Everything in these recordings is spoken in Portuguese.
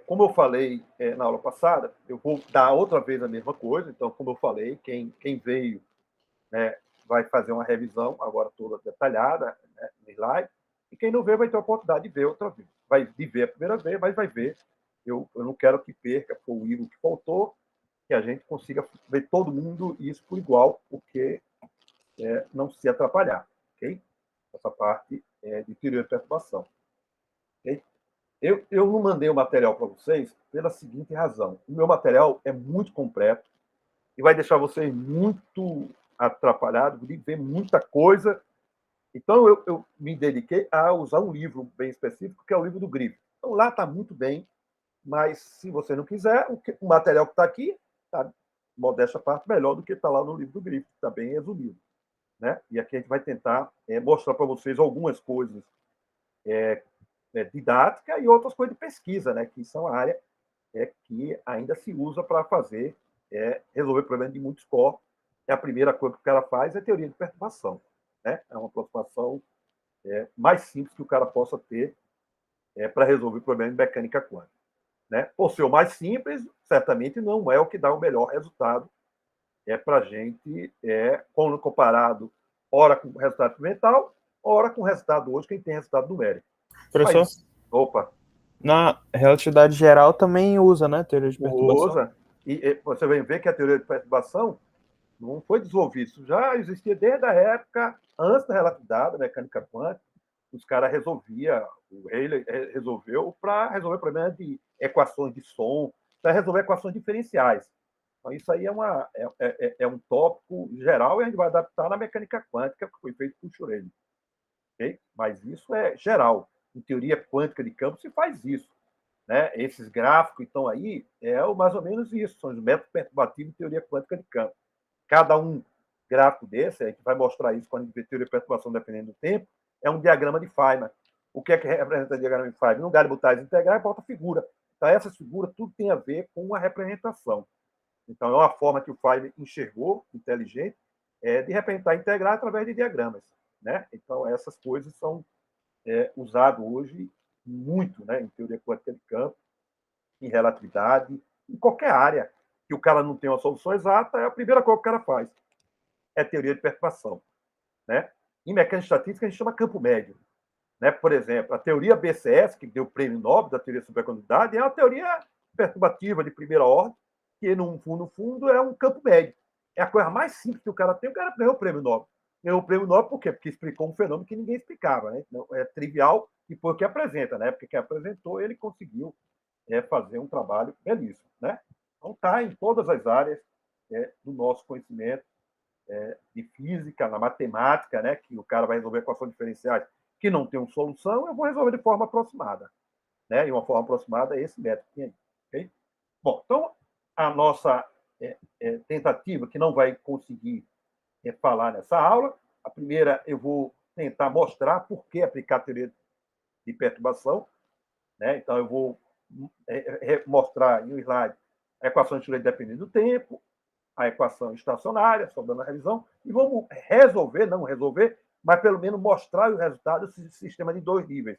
como eu falei na aula passada, eu vou dar outra vez a mesma coisa. Então, como eu falei, quem veio, né, vai fazer uma revisão agora toda detalhada, né, no slide, e quem não veio vai ter a oportunidade de ver outra vez. Vai ver a primeira vez, mas vai ver. Eu não quero que perca, foi o Igor que faltou, que a gente consiga ver todo mundo isso por igual, porque não se atrapalhar, ok? Essa parte de teoria de perturbação. Okay? Eu não mandei o material para vocês pela seguinte razão. O meu material é muito completo e vai deixar vocês muito atrapalhados de ver muita coisa. Então, eu me dediquei a usar um livro bem específico, que é o livro do Grifo. Então, lá está muito bem, mas se você não quiser, o material que está aqui está, modéstia parte, melhor do que está lá no livro do Grifo, que está bem resumido. Né? E aqui a gente vai tentar mostrar para vocês algumas coisas didática e outras coisas de pesquisa, né? Que são a área que ainda se usa para fazer, resolver problemas de muitos corpos. A primeira coisa que o cara faz é teoria de perturbação. Né? É uma aproximação mais simples que o cara possa ter para resolver problemas de mecânica quântica. Né? Por ser o mais simples, certamente não é o que dá o melhor resultado para a gente, quando comparado, ora com o resultado experimental, ora com o resultado hoje, quem tem resultado numérico. Professor, Mas, opa, na relatividade geral também usa, né, teoria de perturbação? usa. E você vai ver que a teoria de perturbação não foi desenvolvida. Isso já existia desde a época, antes da relatividade, da mecânica quântica. Os caras resolviam, o Rayleigh resolveu para resolver problemas de equações de som, para resolver equações diferenciais. Então, isso aí um tópico geral e a gente vai adaptar na mecânica quântica, que foi feito por Schrödinger. Okay? Mas isso é geral. Em teoria quântica de campo se faz isso. Né? Esses gráficos que estão aí mais ou menos isso, são os métodos perturbativos de teoria quântica de campo. Cada um gráfico desse, a gente vai mostrar isso quando a gente vê teoria de perturbação dependendo do tempo, é um diagrama de Feynman. O que representa o diagrama de Feynman? No lugar de botar as integrais, bota figura. Então, essas figuras, tudo tem a ver com a representação. Então, é uma forma que o Feynman enxergou, inteligente, de representar integral através de diagramas. Né? Então, essas coisas são usadas hoje muito, né, em teoria quântica de campo, em relatividade, em qualquer área que o cara não tem uma solução exata, a primeira coisa que o cara faz é teoria de perturbação. Né? Em mecânica estatística, a gente chama campo médio. Né? Por exemplo, a teoria BCS, que deu o prêmio Nobel da teoria de supercondutividade, é uma teoria perturbativa de primeira ordem, que, no fundo, é um campo médio. É a coisa mais simples que o cara tem, o cara ganhou o prêmio Nobel. Ganhou o prêmio Nobel por quê? Porque explicou um fenômeno que ninguém explicava. Né? Então, é trivial e por que apresenta. Né? Porque quem apresentou, ele conseguiu fazer um trabalho belíssimo. Né? Então, está em todas as áreas do nosso conhecimento de física, na matemática, né? Que o cara vai resolver equações diferenciais que não tem uma solução, eu vou resolver de forma aproximada. Né? E uma forma aproximada é esse método que tem aí. Okay? Bom, então, a nossa tentativa, que não vai conseguir falar nessa aula, a primeira eu vou tentar mostrar por que aplicar a teoria de perturbação. Né? Então, eu vou mostrar em um slide a equação de Schrödinger dependendo do tempo, a equação estacionária, só dando a revisão, e vamos não resolver, mas pelo menos mostrar o resultado desse sistema de 2 níveis.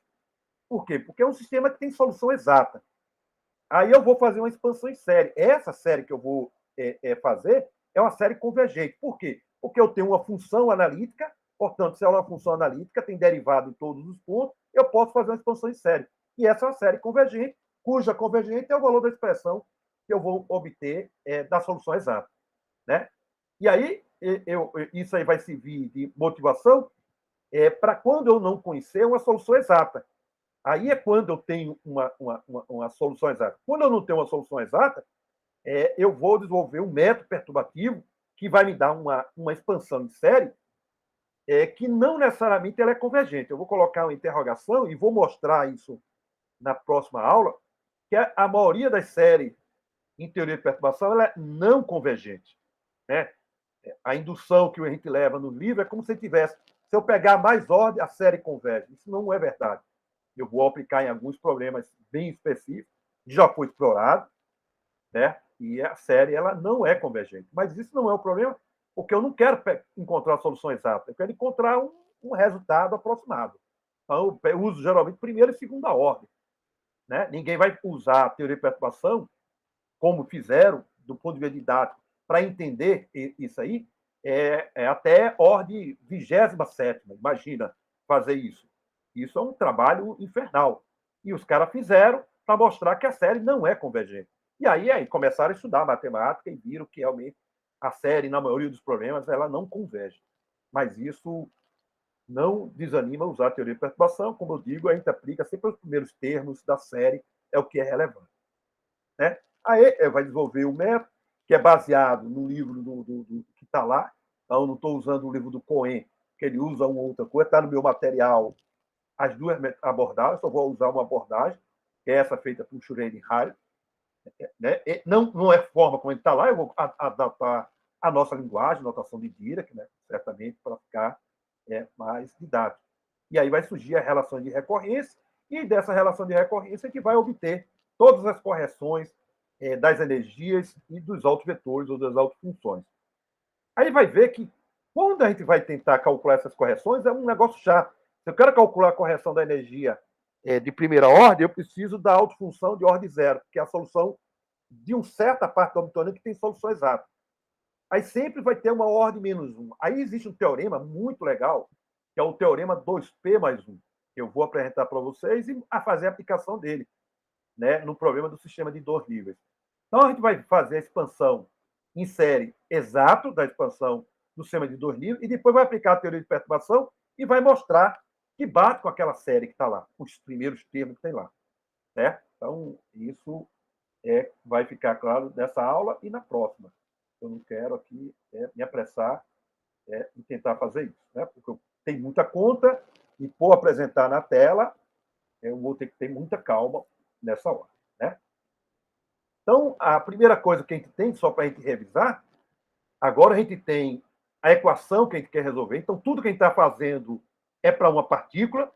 Por quê? Porque é um sistema que tem solução exata. Aí eu vou fazer uma expansão em série. Essa série que eu vou fazer é uma série convergente. Por quê? Porque eu tenho uma função analítica, portanto, se ela é uma função analítica, tem derivado em todos os pontos, eu posso fazer uma expansão em série. E essa é uma série convergente, cuja convergente é o valor da expressão que eu vou obter da solução exata. Né? E aí, isso aí vai servir de motivação para quando eu não conhecer uma solução exata. Aí é quando eu tenho uma solução exata. Quando eu não tenho uma solução exata, eu vou desenvolver um método perturbativo que vai me dar uma expansão de série que não necessariamente ela é convergente. Eu vou colocar uma interrogação e vou mostrar isso na próxima aula, que a maioria das séries em teoria de perturbação ela é não convergente. Né? A indução que a gente leva no livro é como se tivesse, se eu pegar mais ordem, a série converge. Isso não é verdade. Eu vou aplicar em alguns problemas bem específicos, já foi explorado, né? E a série ela não é convergente. Mas isso não é o problema, porque eu não quero encontrar a solução exata, eu quero encontrar um resultado aproximado. Então, eu uso geralmente primeira e segunda ordem. né? Ninguém vai usar a teoria de perturbação, como fizeram, do ponto de vista didático, para entender isso aí, até ordem 27ª. Imagina fazer isso. Isso é um trabalho infernal. E os caras fizeram para mostrar que a série não é convergente. E aí começaram a estudar matemática e viram que realmente a série, na maioria dos problemas, ela não converge. Mas isso não desanima usar a teoria de perturbação. Como eu digo, a gente aplica sempre os primeiros termos da série, é o que é relevante. Né? Aí vai desenvolver o método, que é baseado no livro que está lá. Então, eu não estou usando o livro do Cohen, que ele usa uma outra coisa, está no meu material as duas abordagens, só vou usar uma abordagem, que é essa feita por Schrödinger. Né? Não é forma como ele está lá, eu vou adaptar a nossa linguagem, notação de Dirac, né? Certamente, para ficar mais didático. E aí vai surgir a relação de recorrência, e dessa relação de recorrência a gente vai obter todas as correções das energias e dos autovetores ou das autofunções. Aí vai ver que, quando a gente vai tentar calcular essas correções, é um negócio chato. Se eu quero calcular a correção da energia de primeira ordem, eu preciso da autofunção de ordem zero, que é a solução de uma certa parte do Hamiltoniano que tem solução exata. Aí sempre vai ter uma ordem menos 1. Aí existe um teorema muito legal, que é o teorema 2P mais 1, que eu vou apresentar para vocês e a fazer a aplicação dele, né, no problema do sistema de 2 níveis. Então, a gente vai fazer a expansão em série exato da expansão do sistema de 2 níveis e depois vai aplicar a teoria de perturbação e vai mostrar que bate com aquela série que está lá, os primeiros termos que tem lá. Né? Então, isso vai ficar claro nessa aula e na próxima. Eu não quero aqui me apressar em tentar fazer isso, né? Porque eu tenho muita conta e, por apresentar na tela, eu vou ter que ter muita calma nessa hora. Né? Então, a primeira coisa que a gente tem, só para a gente revisar, agora a gente tem a equação que a gente quer resolver. Então, tudo que a gente está fazendo é para uma partícula,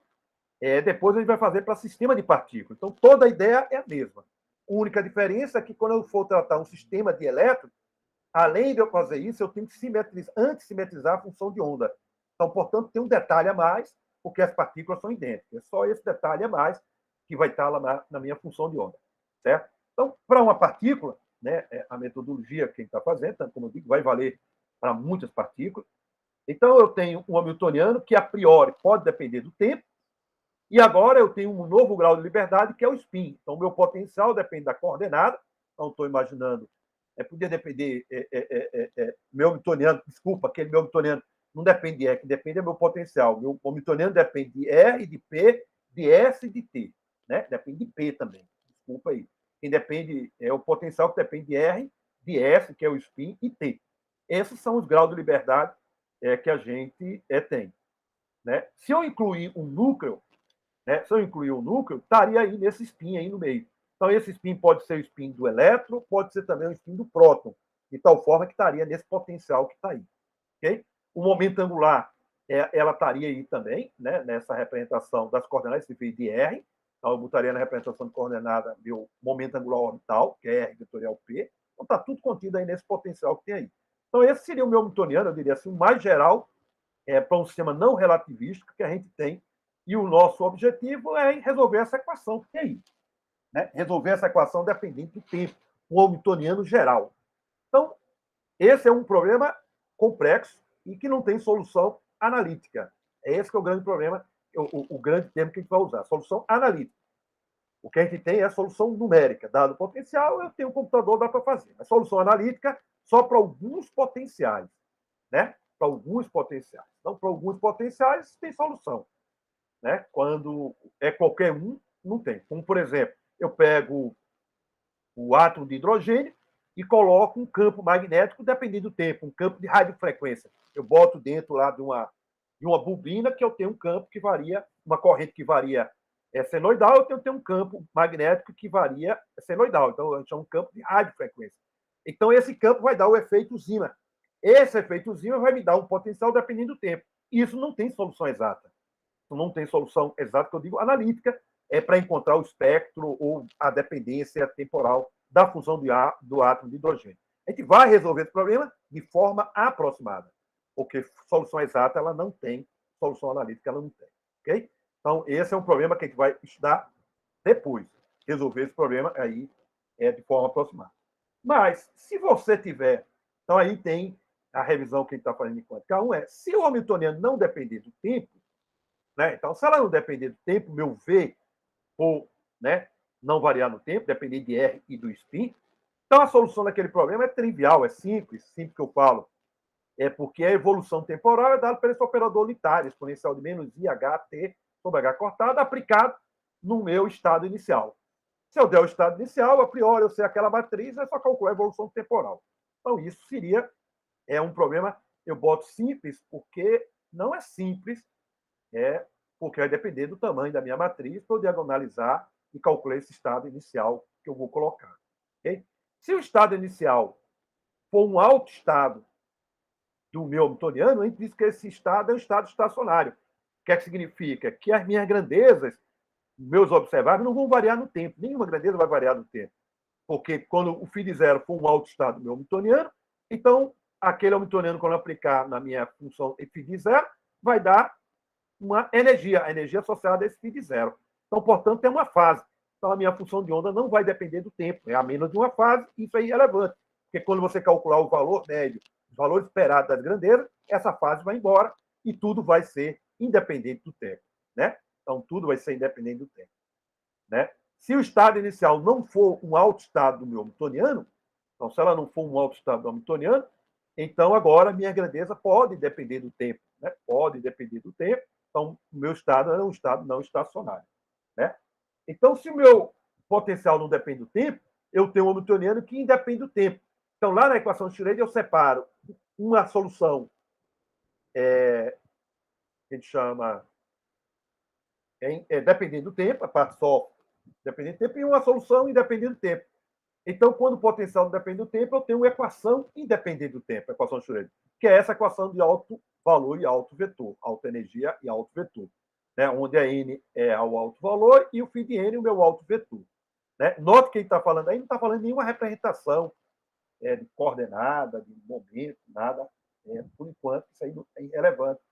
depois a gente vai fazer para sistema de partículas. Então, toda a ideia é a mesma. A única diferença é que, quando eu for tratar um sistema de elétron, além de eu fazer isso, eu tenho que simetrizar a função de onda. Então, portanto, tem um detalhe a mais, porque as partículas são idênticas. É só esse detalhe a mais que vai estar lá na minha função de onda. Certo? Então, para uma partícula, né, a metodologia que a gente está fazendo, como eu digo, vai valer para muitas partículas. Então, eu tenho um hamiltoniano que, a priori, pode depender do tempo, e agora eu tenho um novo grau de liberdade, que é o spin. Então, o meu potencial depende da coordenada. Então, estou imaginando, podia depender, meu hamiltoniano, desculpa, aquele meu hamiltoniano não depende de E, que depende do meu potencial. Meu hamiltoniano depende de R, de P, de S e de T. Né? Depende de P também. Desculpa aí. Quem depende é o potencial que depende de R, de S, que é o spin, e T. Esses são os graus de liberdade que a gente tem. Né? Se eu incluir um núcleo, estaria aí nesse spin aí no meio. Então, esse spin pode ser o spin do elétron, pode ser também o spin do próton, de tal forma que estaria nesse potencial que está aí. Okay? O momento angular, ela estaria aí também, né, nessa representação das coordenadas, se fez de R. Então, eu botaria na representação de coordenada meu momento angular orbital, que é R vetorial P. Então, está tudo contido aí nesse potencial que tem aí. Então, esse seria o meu hamiltoniano, eu diria assim, o mais geral para um sistema não relativístico que a gente tem. E o nosso objetivo é resolver essa equação que tem aí. Né? Resolver essa equação dependente do tempo, o hamiltoniano geral. Então, esse é um problema complexo e que não tem solução analítica. Esse que é o grande problema, o grande termo que a gente vai usar, solução analítica. O que a gente tem é a solução numérica. Dado o potencial, eu tenho um computador, dá para fazer. A solução analítica só para alguns potenciais. Né? Para alguns potenciais. Então, para alguns potenciais, tem solução. Né? Quando é qualquer um, não tem. Como, por exemplo, eu pego o átomo de hidrogênio e coloco um campo magnético, dependendo do tempo, um campo de radiofrequência. Eu boto dentro lá de uma bobina que eu tenho um campo que varia, uma corrente que varia senoidal, eu tenho um campo magnético que varia senoidal. Então, a gente chama um campo de radiofrequência. Então, esse campo vai dar o efeito Zeeman. Esse efeito Zeeman vai me dar um potencial dependendo do tempo. Isso não tem solução exata. Não tem solução exata, que eu digo analítica, para encontrar o espectro ou a dependência temporal da fusão do átomo de hidrogênio. A gente vai resolver esse problema de forma aproximada, porque solução exata ela não tem, solução analítica ela não tem. Okay? Então, esse é um problema que a gente vai estudar depois. resolver esse problema aí de forma aproximada. Mas, se você tiver... Então, aí tem a revisão que a gente está fazendo em quântica 1, se o hamiltoniano não depender do tempo, né? Então, se ela não depender do tempo, meu V for, né, não variar no tempo, depender de R e do spin, então a solução daquele problema é trivial, é simples que eu falo. É porque a evolução temporal é dada por esse operador unitário, exponencial de menos IHT sobre H cortado, aplicado no meu estado inicial. Se eu der o estado inicial, a priori eu sei aquela matriz, é só calcular a evolução temporal. Então, isso seria um problema, eu boto simples, porque não é simples, porque vai depender do tamanho da minha matriz para eu diagonalizar e calcular esse estado inicial que eu vou colocar. Okay? Se o estado inicial for um alto estado do meu hamiltoniano, a gente diz que esse estado é um estado estacionário. O que é que significa? Que as minhas grandezas, meus observáveis, não vão variar no tempo. Nenhuma grandeza vai variar no tempo. Porque quando o φ de zero for um alto estado do meu hamiltoniano, então aquele hamiltoniano, quando eu aplicar na minha função φ de zero, vai dar uma energia, a energia associada a esse φ de zero. Então, portanto, tem uma fase. Então, a minha função de onda não vai depender do tempo. É a menos de uma fase, isso é irrelevante. Porque quando você calcular o valor médio, o valor esperado das grandezas, essa fase vai embora e tudo vai ser independente do tempo. Né? Então, tudo vai ser independente do tempo. Né? Se o estado inicial não for um alto estado do meu hamiltoniano, então, se ela não for um alto estado do hamiltoniano, então agora a minha grandeza pode depender do tempo. Né? Pode depender do tempo. Então, o meu estado é um estado não estacionário. Né? Então, se o meu potencial não depende do tempo, eu tenho um hamiltoniano que independe do tempo. Então, lá na equação de Schrödinger, eu separo uma solução que a gente chama dependendo do tempo, a parte só dependendo do tempo, e uma solução independente do tempo. Então, quando o potencial não depende do tempo, eu tenho uma equação independente do tempo, a equação de Schrödinger, que é essa equação de alto valor e alto vetor, alta energia e alto vetor, né? Onde a N é o alto valor e o φ de N é o meu alto vetor. Né? Note que ele está falando aí, não está falando de nenhuma representação de coordenada, de momento, nada. Por enquanto, isso aí não é irrelevante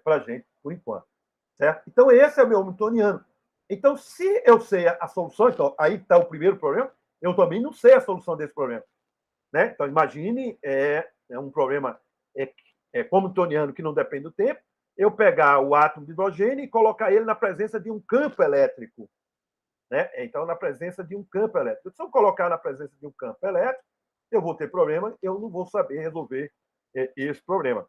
para a gente, por enquanto. Certo? Então, esse é o meu hamiltoniano. Então, se eu sei a solução, então, aí está o primeiro problema, eu também não sei a solução desse problema. Né? Então, imagine um problema hamiltoniano que não depende do tempo, eu pegar o átomo de hidrogênio e colocar ele na presença de um campo elétrico. Né? Então, na presença de um campo elétrico. Se eu colocar na presença de um campo elétrico, eu vou ter problema, eu não vou saber resolver esse problema.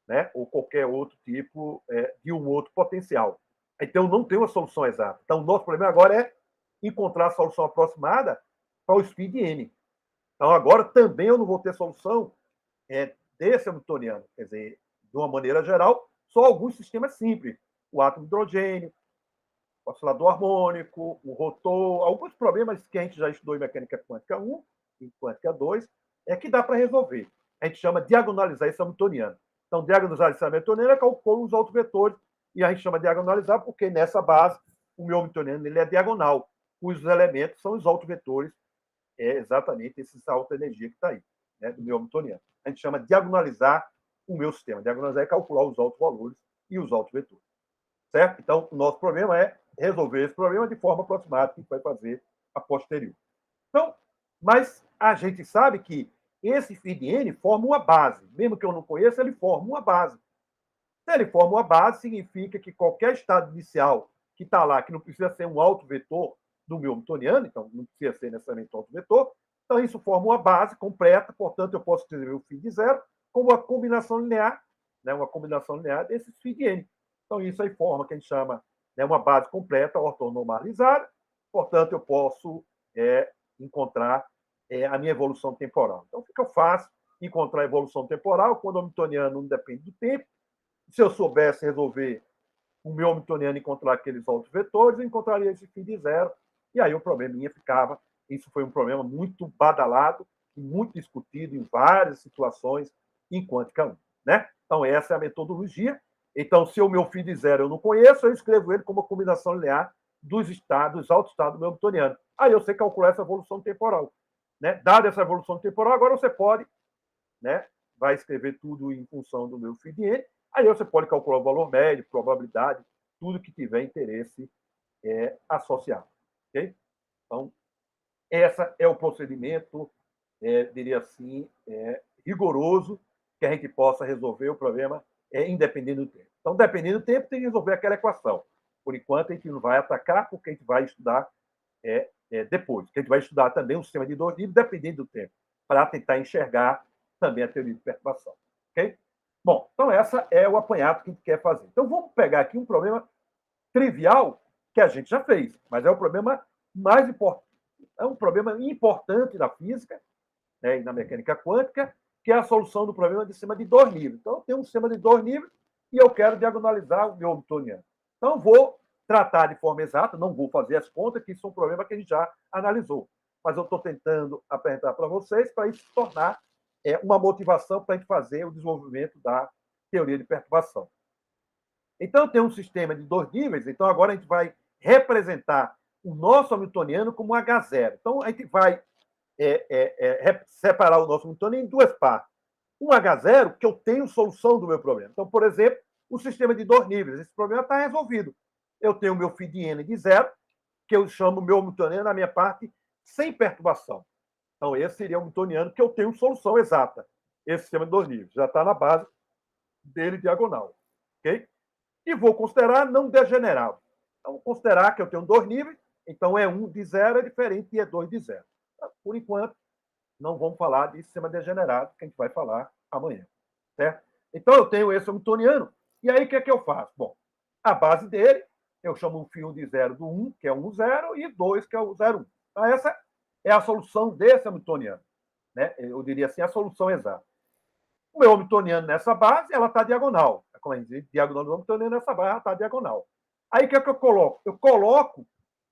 Né? Ou qualquer outro tipo de um outro potencial. Então, não tem uma solução exata. Então, o nosso problema agora é encontrar a solução aproximada para o φ de N. Então, agora também eu não vou ter solução desse hamiltoniano. Quer dizer, de uma maneira geral, só alguns sistemas simples. O átomo de hidrogênio, o oscilador harmônico, o rotor, alguns problemas que a gente já estudou em mecânica quântica 1 e quântica 2, que dá para resolver. A gente chama de diagonalizar esse hamiltoniano. Então, diagonalizar esse hamiltoniano é calcular os autovetores, e a gente chama de diagonalizar porque nessa base o meu hamiltoniano ele é diagonal. Os elementos são os autovetores, exatamente esses alta energia que está aí, né, do meu hamiltoniano. A gente chama de diagonalizar o meu sistema. Diagonalizar é calcular os altos valores e os autovetores. Certo? Então, o nosso problema é resolver esse problema de forma aproximada, que a gente vai fazer a posterior. Então, mas a gente sabe que esse φ de N forma uma base. Mesmo que eu não conheça, ele forma uma base. Se ele forma uma base, significa que qualquer estado inicial que está lá, que não precisa ser um alto vetor do meu hamiltoniano, então não precisa ser necessariamente um alto vetor, então isso forma uma base completa, portanto eu posso escrever o φ de zero como uma combinação linear, né, uma combinação linear desses φ de N. Então isso aí forma que a gente chama uma base completa, ortonormalizada, portanto eu posso encontrar a minha evolução temporal. Então, o que eu faço? Encontrar a evolução temporal quando o hamiltoniano não depende do tempo. Se eu soubesse resolver o meu hamiltoniano encontrar aqueles outros vetores, eu encontraria esse φ de zero, e aí o probleminha ficava. Isso foi um problema muito badalado e muito discutido em várias situações em quântica 1. Né? Então, essa é a metodologia. Então, se o meu φ de zero eu não conheço, eu escrevo ele como uma combinação linear dos altos estados do meu hamiltoniano. Aí eu sei calcular essa evolução temporal. Né? Dada essa evolução temporal, agora você pode, né, vai escrever tudo em função do meu φ de N, aí você pode calcular o valor médio, probabilidade, tudo que tiver interesse associado. Okay? Então, esse é o procedimento, diria assim, rigoroso, que a gente possa resolver o problema independente do tempo. Então, dependendo do tempo, tem que resolver aquela equação. Por enquanto, a gente não vai atacar, porque a gente vai estudar depois. Porque a gente vai estudar também um sistema de dois níveis, dependendo do tempo, para tentar enxergar também a teoria de perturbação. Ok? Bom, então essa é o apanhado que a gente quer fazer. Então, vamos pegar aqui um problema trivial que a gente já fez, mas é o problema mais importante. É um problema importante da física, né, e na mecânica quântica, que é a solução do problema de sistema de dois níveis. Então, eu tenho um sistema de dois níveis e eu quero diagonalizar o meu hamiltoniano. Então, vou tratar de forma exata, não vou fazer as contas, que isso é um problema que a gente já analisou. Mas eu estou tentando apresentar para vocês para isso se tornar uma motivação para a gente fazer o desenvolvimento da teoria de perturbação. Então, tem um sistema de dois níveis, então agora a gente vai representar o nosso hamiltoniano como um H0. Então, a gente vai separar o nosso hamiltoniano em duas partes. Um H0, que eu tenho solução do meu problema. Então, por exemplo, o sistema de dois níveis. Esse problema está resolvido. Eu tenho o meu φ de n de zero, que eu chamo meu hamiltoniano na minha parte sem perturbação. Então, esse seria o hamiltoniano que eu tenho solução exata. Esse sistema de dois níveis. Já está na base dele diagonal. Ok? E vou considerar não degenerado. Então, vou considerar que eu tenho dois níveis, então E1 de zero é diferente de E2 de zero. Por enquanto, não vamos falar de sistema degenerado, que a gente vai falar amanhã. Certo? Então, eu tenho esse hamiltoniano, e aí o que é que eu faço? Bom, a base dele, eu chamo o φ1 de zero do 1, que é 1, 0, e 2, que é o 0, 1. Então, essa é a solução desse hamiltoniano. Né? Eu diria assim, a solução exata. O meu hamiltoniano nessa base, ela está diagonal. Como a gente diz, diagonal do hamiltoniano nessa base, ela está diagonal. Aí o que é que eu coloco? Eu coloco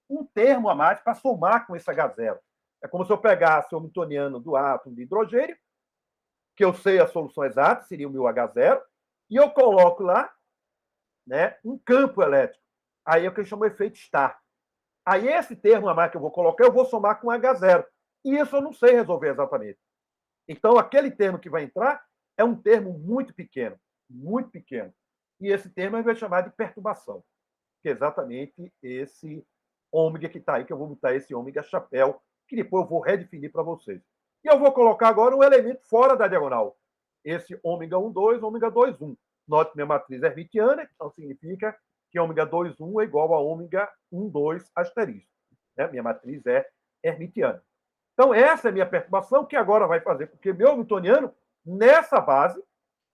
um termo a mais para somar com esse H0. É como se eu pegasse o hamiltoniano do átomo de hidrogênio, que eu sei a solução exata, seria o meu H0, e eu coloco lá, né, um campo elétrico. Aí é o que eu chamo de efeito Stark. Aí esse termo a mais que eu vou colocar, eu vou somar com H0. E isso eu não sei resolver exatamente. Então, aquele termo que vai entrar é um termo muito pequeno, muito pequeno. E esse termo a gente vai chamar de perturbação, que é exatamente esse ômega que está aí, que eu vou botar esse ômega chapéu, que depois eu vou redefinir para vocês. E eu vou colocar agora um elemento fora da diagonal. Esse ômega 1, 2, ômega 2, 1. Note que minha matriz é hermitiana, então significa que ômega 2, 1 é igual a ômega 1, 2 asterisco. Né? Minha matriz é hermitiana. Então, essa é a minha perturbação, que agora vai fazer com que meu hamiltoniano, nessa base,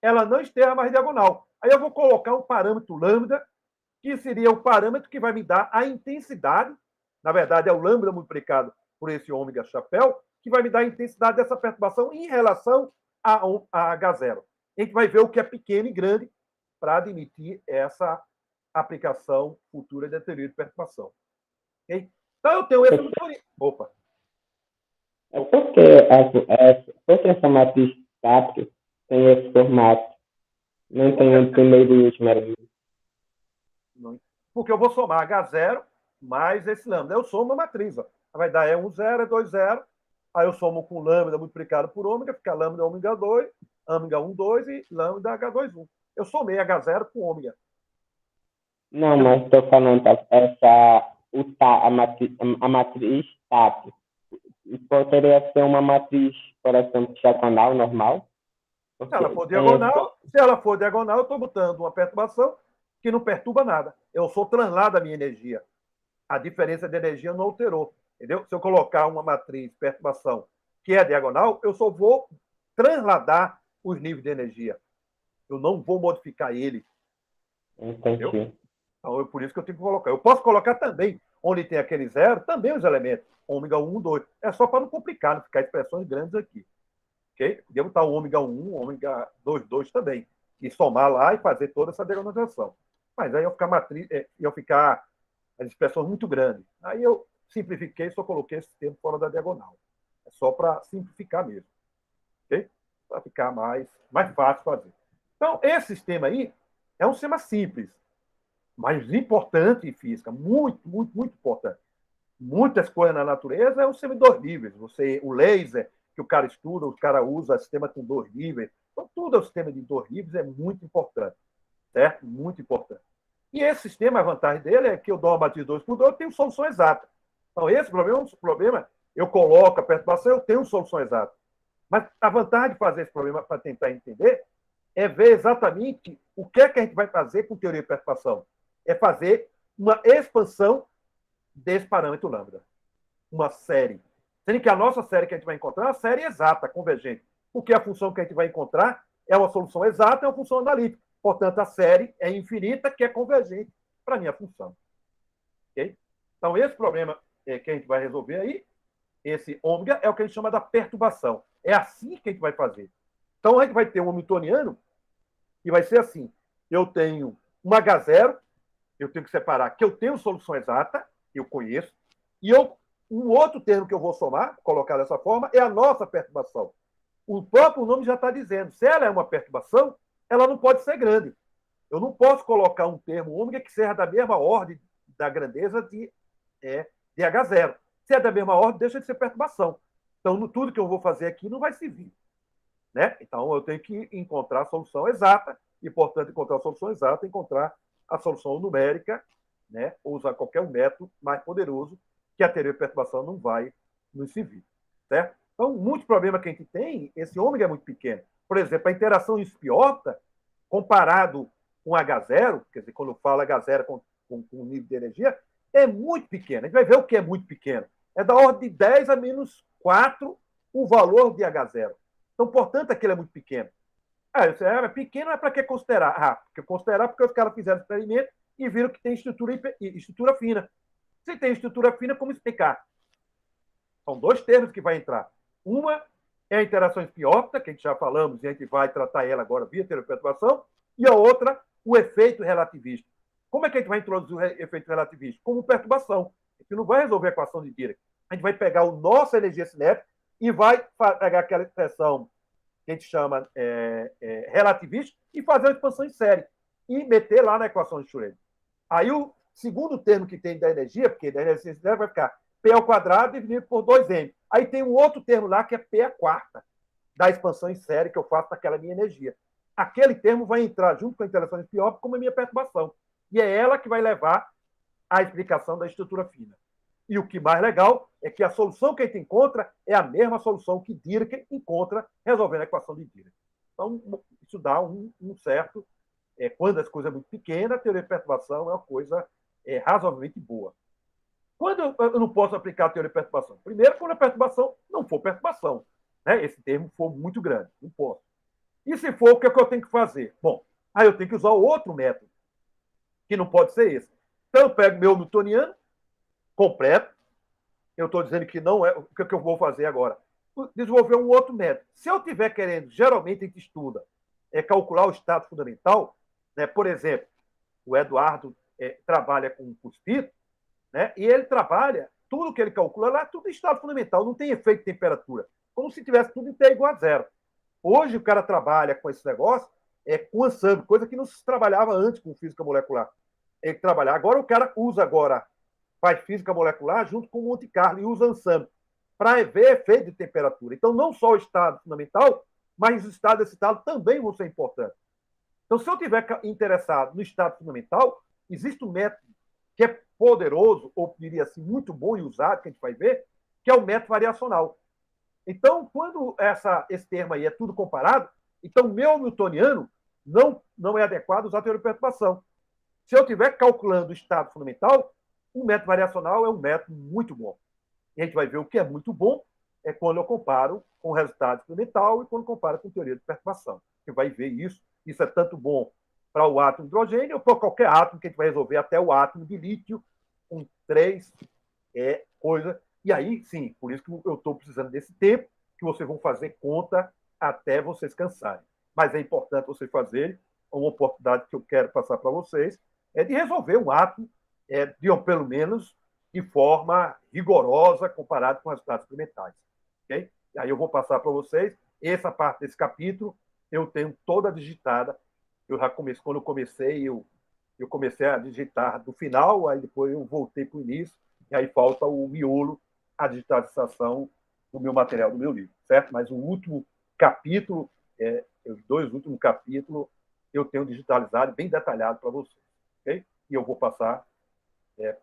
ela não esteja mais diagonal. Aí eu vou colocar um parâmetro lambda, que seria o parâmetro que vai me dar a intensidade, na verdade é o lambda multiplicado por esse ômega chapéu, que vai me dar a intensidade dessa perturbação em relação a H0. A gente vai ver o que é pequeno e grande para admitir essa aplicação futura da teoria de perturbação. Okay? Então eu tenho esse hamiltoniano. Opa! Por que essa matriz 4 tem esse formato? Não tem um primeiro e último elemento. Porque eu vou somar H0 mais esse lambda. Eu somo a matriz. Ó. Vai dar E1, 0, E2, 0. Aí eu somo com lambda multiplicado por ômega, fica lambda ômega 2, ômega 1, 2 e lambda H2, 1. Eu somei H0 com ômega. Não, mas estou falando a matriz 4. Poderia ser uma matriz, por exemplo, diagonal normal? Se ela for diagonal, eu estou botando uma perturbação que não perturba nada. Eu só translado a minha energia. A diferença de energia não alterou. Entendeu? Se eu colocar uma matriz perturbação que é diagonal, eu só vou transladar os níveis de energia. Eu não vou modificar ele. Entendi. Entendeu? Então, por isso que eu tenho que colocar. Eu posso colocar também, onde tem aquele zero, também os elementos. Ômega 1, 2. É só para não complicar, não ficar expressões grandes aqui. Okay? Podia botar o ômega 1, ômega 2, 2 também. E somar lá e fazer toda essa diagonalização. Mas aí eu ficar as expressões muito grandes. Aí eu simplifiquei, só coloquei esse termo fora da diagonal. É só para simplificar mesmo. Okay? Para ficar mais fácil fazer. Então, esse sistema aí é um sistema simples, mas importante em física. Muito, muito, muito importante. Muitas coisas na natureza é um sistema de dois níveis. O laser que o cara estuda, o cara usa sistema com dois níveis. Então, tudo é um sistema de dois níveis, é muito importante. Certo? Muito importante. E esse sistema, a vantagem dele é que eu dou uma matriz 2 por 2, eu tenho solução exata. Então, esse problema é um problema. Eu coloco a perturbação, eu tenho solução exata. Mas a vantagem de fazer esse problema para tentar entender é ver exatamente o que é que a gente vai fazer com teoria de perturbação. É fazer uma expansão desse parâmetro lambda. Uma série. Sendo que a nossa série que a gente vai encontrar é uma série exata, convergente. Porque a função que a gente vai encontrar é uma solução exata, é uma função analítica. Portanto, a série é infinita, que é convergente para a minha função. Okay? Então, esse problema que a gente vai resolver aí, esse ômega, é o que a gente chama da perturbação. É assim que a gente vai fazer. Então, a gente vai ter um hamiltoniano e vai ser assim. Eu tenho um H0, eu tenho que separar que eu tenho solução exata, eu conheço, e um outro termo que eu vou somar, colocar dessa forma, é a nossa perturbação. O próprio nome já está dizendo, se ela é uma perturbação, ela não pode ser grande. Eu não posso colocar um termo ômega que seja da mesma ordem da grandeza de H0. Se é da mesma ordem, deixa de ser perturbação. Então, tudo que eu vou fazer aqui não vai servir. Né? Então, eu tenho que encontrar a solução exata, e, portanto, encontrar a solução exata, encontrar a solução numérica, né? Ou usar qualquer método mais poderoso que a teoria de perturbação não vai nos servir. Certo? Então, muitos problemas que a gente tem, esse ômega é muito pequeno. Por exemplo, a interação espiota, comparado com H0, quer dizer, quando eu falo H0 com nível de energia, é muito pequeno. A gente vai ver o que é muito pequeno. É da ordem de 10 a menos 4 o valor de H0. Então, portanto, aquilo é muito pequeno. Pequeno é para que considerar? Porque considerar porque os caras fizeram experimento e viram que tem estrutura fina. Se tem estrutura fina, como explicar? São dois termos que vai entrar. Uma é a interação espióptica, que a gente já falamos, e a gente vai tratar ela agora via teoria de perturbação, e a outra, o efeito relativista. Como é que a gente vai introduzir o efeito relativista? Como perturbação. A gente não vai resolver a equação de Dirac. A gente vai pegar a nossa energia cinética e vai pegar aquela expressão que a gente chama relativista e fazer uma expansão em série e meter lá na equação de Schrödinger. Aí o segundo termo que tem da energia, porque da energia cinética vai ficar P ao quadrado dividido por 2M. Aí tem um outro termo lá que é P à quarta, da expansão em série que eu faço daquela minha energia. Aquele termo vai entrar junto com a interação espióptica como a minha perturbação. E é ela que vai levar à explicação da estrutura fina. E o que mais legal é que a solução que a gente encontra é a mesma solução que Dirac encontra resolvendo a equação de Dirac. Então, isso dá um certo... quando as coisas são muito pequenas, a teoria de perturbação é uma coisa razoavelmente boa. Quando eu não posso aplicar a teoria de perturbação? Primeiro, quando a perturbação não for perturbação. Né? Esse termo for muito grande. Não posso. E se for, o que é que eu tenho que fazer? Bom, aí eu tenho que usar outro método, que não pode ser esse. Então, eu pego meu newtoniano completo. Eu estou dizendo que não é. O que eu vou fazer agora? Desenvolver um outro método. Se eu estiver querendo, geralmente a gente estuda, calcular o estado fundamental, né? Por exemplo, o Eduardo trabalha com cuspito, né? E ele trabalha, tudo que ele calcula lá, tudo em estado fundamental, não tem efeito de temperatura, como se tivesse tudo em T igual a zero. Hoje o cara trabalha com esse negócio, com ensemble, coisa que não se trabalhava antes com física molecular. Ele trabalha. Agora o cara faz física molecular junto com o Monte Carlo e usa ensemble para ver efeito de temperatura. Então, não só o estado fundamental, mas os estados excitados também vão ser importantes. Então, se eu estiver interessado no estado fundamental, existe um método que é poderoso, ou diria assim, muito bom e usado, que a gente vai ver, que é o método variacional. Então, quando esse termo aí é tudo comparado, então meu newtoniano não é adequado usar a teoria de perturbação. Se eu estiver calculando o estado fundamental, o método variacional é um método muito bom. E a gente vai ver o que é muito bom quando eu comparo com o resultado experimental e quando comparo com teoria de perturbação. Você vai ver isso. Isso é tanto bom para o átomo de hidrogênio ou para qualquer átomo que a gente vai resolver, até o átomo de lítio, com 3 coisas. E aí, sim, por isso que eu estou precisando desse tempo, que vocês vão fazer conta até vocês cansarem. Mas é importante vocês fazerem. Uma oportunidade que eu quero passar para vocês é de resolver um átomo, pelo menos de forma rigorosa, comparado com resultados experimentais. Okay? E aí eu vou passar para vocês. Essa parte desse capítulo eu tenho toda digitada. Eu já comecei, quando eu comecei, eu comecei a digitar do final, aí depois eu voltei para o início, e aí falta o miolo, a digitalização do meu material, do meu livro, certo? Mas o último capítulo, os 2 últimos capítulos, eu tenho digitalizado bem detalhado para vocês, ok? E eu vou passar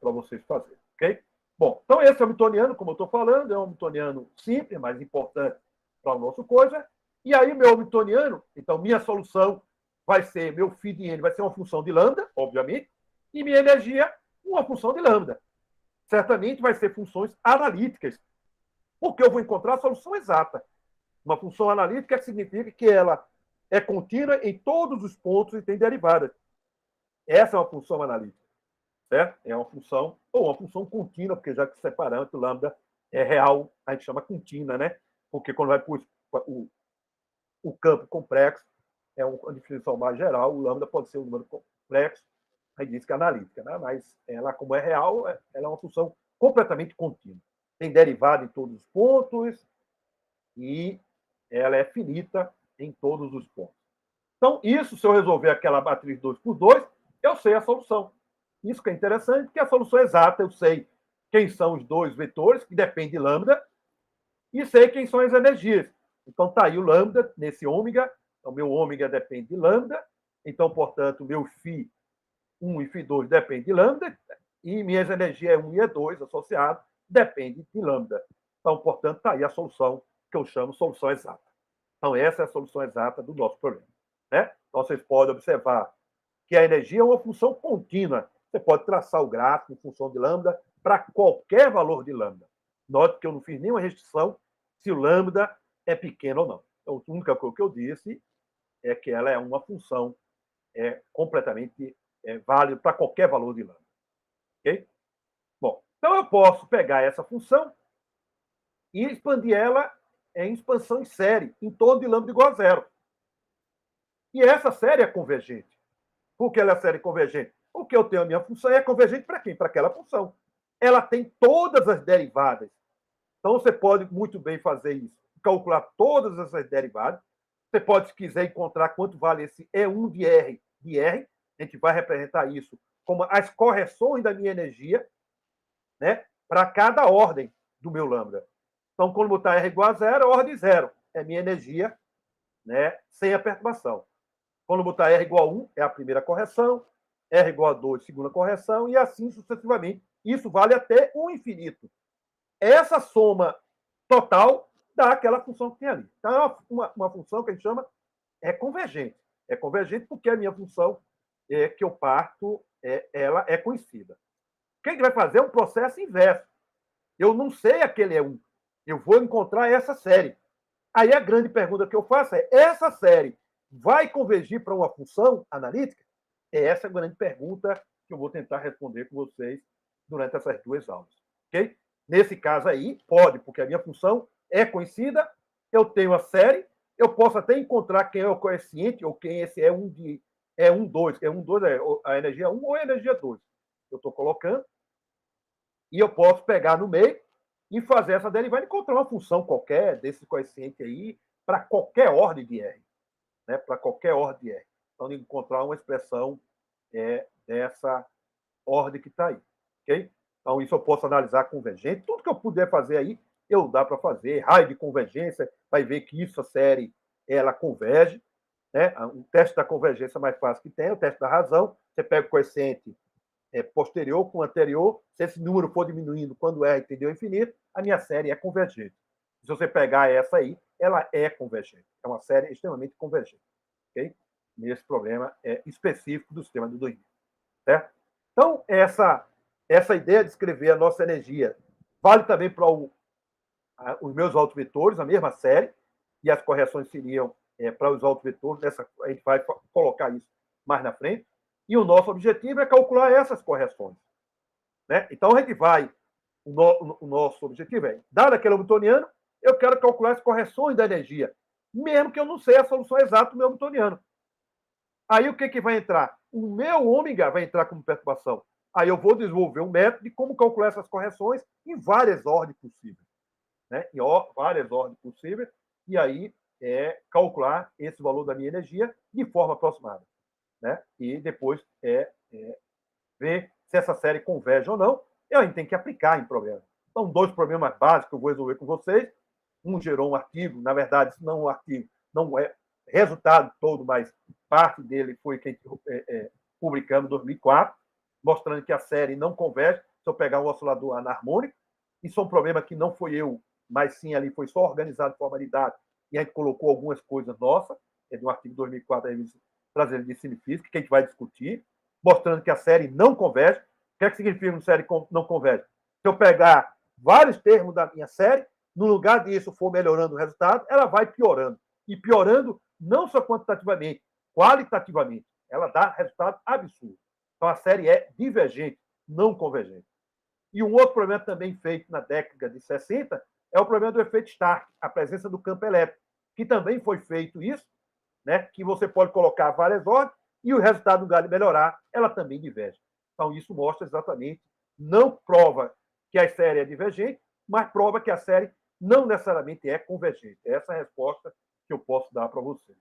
para vocês fazerem, ok? Bom, então esse hamiltoniano, como eu estou falando, é um hamiltoniano simples, mas importante para o nosso coisa. E aí, meu hamiltoniano, então minha solução vai ser, meu φ de n vai ser uma função de lambda, obviamente, e minha energia, uma função de lambda. Certamente vai ser funções analíticas, porque eu vou encontrar a solução exata. Uma função analítica significa que ela é contínua em todos os pontos e tem derivadas. Essa é uma função analítica. Certo? É uma função, ou uma função contínua, porque já que esse parâmetro lambda é real, a gente chama contínua, né? Porque quando vai para o campo complexo, é uma definição mais geral, o lambda pode ser um número complexo, a gente diz que é analítica, né? Mas ela, como é real, ela é uma função completamente contínua. Tem derivada em todos os pontos e ela é finita em todos os pontos. Então, isso, se eu resolver aquela matriz 2 por 2, eu sei a solução. Isso que é interessante, porque a solução exata, eu sei quem são os dois vetores, que dependem de lambda, e sei quem são as energias. Então, está aí o lambda nesse ômega. Então, meu ômega depende de lambda. Então, portanto, meu φ1 e φ2 depende de lambda. E minhas energias E1 e E2 associados dependem de lambda. Então, portanto, está aí a solução que eu chamo solução exata. Então, essa é a solução exata do nosso problema. Né? Então, vocês podem observar que a energia é uma função contínua. Você pode traçar o gráfico em função de lambda para qualquer valor de lambda. Note que eu não fiz nenhuma restrição se o lambda é pequeno ou não. Então, a única coisa que eu disse é que ela é uma função completamente válida para qualquer valor de lambda. Ok? Bom, então eu posso pegar essa função e expandir ela em expansão em série, em torno de lambda igual a zero. E essa série é convergente. Por que ela é série convergente? Porque eu tenho a minha função e é convergente para quem? Para aquela função. Ela tem todas as derivadas. Então, você pode muito bem fazer isso. Calcular todas essas derivadas. Você pode, se quiser, encontrar quanto vale esse E1 de R. A gente vai representar isso como as correções da minha energia, né, para cada ordem do meu lambda. Então, quando botar R igual a zero, ordem zero. É minha energia, né, sem a perturbação. Quando botar R igual a 1, é a primeira correção, R igual a 2, segunda correção, e assim sucessivamente. Isso vale até o infinito. Essa soma total dá aquela função que tem ali. Então, é uma função que a gente chama convergente. É convergente porque a minha função que eu parto, ela é conhecida. O que a gente vai fazer é um processo inverso. Eu não sei aquele E1. Eu vou encontrar essa série. Aí a grande pergunta que eu faço é: essa série vai convergir para uma função analítica? É essa a grande pergunta que eu vou tentar responder com vocês durante essas duas aulas. Ok? Nesse caso aí, pode, porque a minha função é conhecida, eu tenho a série, eu posso até encontrar quem é o coeficiente ou quem esse é 1, 2. É 1, 2 é a energia 1 ou a energia 2. Eu estou colocando. E eu posso pegar no meio e fazer essa derivada e encontrar uma função qualquer desse coeficiente aí para qualquer ordem de R. Né? Para qualquer ordem de R. Então, encontrar uma expressão dessa ordem que está aí. Okay? Então, isso eu posso analisar convergente. Tudo que eu puder fazer aí, eu dá para fazer. Raio de convergência, vai ver que isso, a série, ela converge. Né? O teste da convergência mais fácil que tem, o teste da razão. Você pega o coeficiente posterior com anterior. Se esse número for diminuindo quando R tende ao infinito, a minha série é convergente. Se você pegar essa aí, ela é convergente. É uma série extremamente convergente. Okay? Nesse problema específico do sistema do 2D. Certo? Então, essa ideia de escrever a nossa energia vale também para os meus autovetores, a mesma série, e as correções seriam para os autovetores. A gente vai colocar isso mais na frente. E o nosso objetivo é calcular essas correções. Né? Então, a gente vai... O nosso objetivo é, dado aquele hamiltoniano, eu quero calcular as correções da energia, mesmo que eu não sei a solução exata do meu hamiltoniano. Aí, o que vai entrar? O meu ômega vai entrar como perturbação. Aí, eu vou desenvolver um método de como calcular essas correções em várias ordens possíveis. Né? Em várias ordens possíveis. E aí, calcular esse valor da minha energia de forma aproximada. Né? E depois ver se essa série converge ou não, e a gente tem que aplicar em problemas. Então, 2 problemas básicos que eu vou resolver com vocês. Um gerou um artigo, na verdade, não um artigo, não é resultado todo, mas parte dele foi que publicamos em 2004, mostrando que a série não converge. se eu pegar um oscilador anarmônico. Isso é um problema que não foi eu, mas sim ali foi só organizado de formalidade e a gente colocou algumas coisas nossas, é de um artigo de 2004 da Revista Brasileira de Ensino Físico, que a gente vai discutir, mostrando que a série não converge. O que é que significa uma série não converge? Se eu pegar vários termos da minha série, no lugar disso for melhorando o resultado, ela vai piorando. E piorando não só quantitativamente, qualitativamente. Ela dá resultado absurdo. Então a série é divergente, não convergente. E um outro problema também feito na década de 60 é o problema do efeito Stark, a presença do campo elétrico, que também foi feito isso, né, que você pode colocar várias ordens e o resultado, no lugar de melhorar, ela também diverge. Então, isso mostra exatamente, não prova que a série é divergente, mas prova que a série não necessariamente é convergente. Essa é a resposta que eu posso dar para vocês.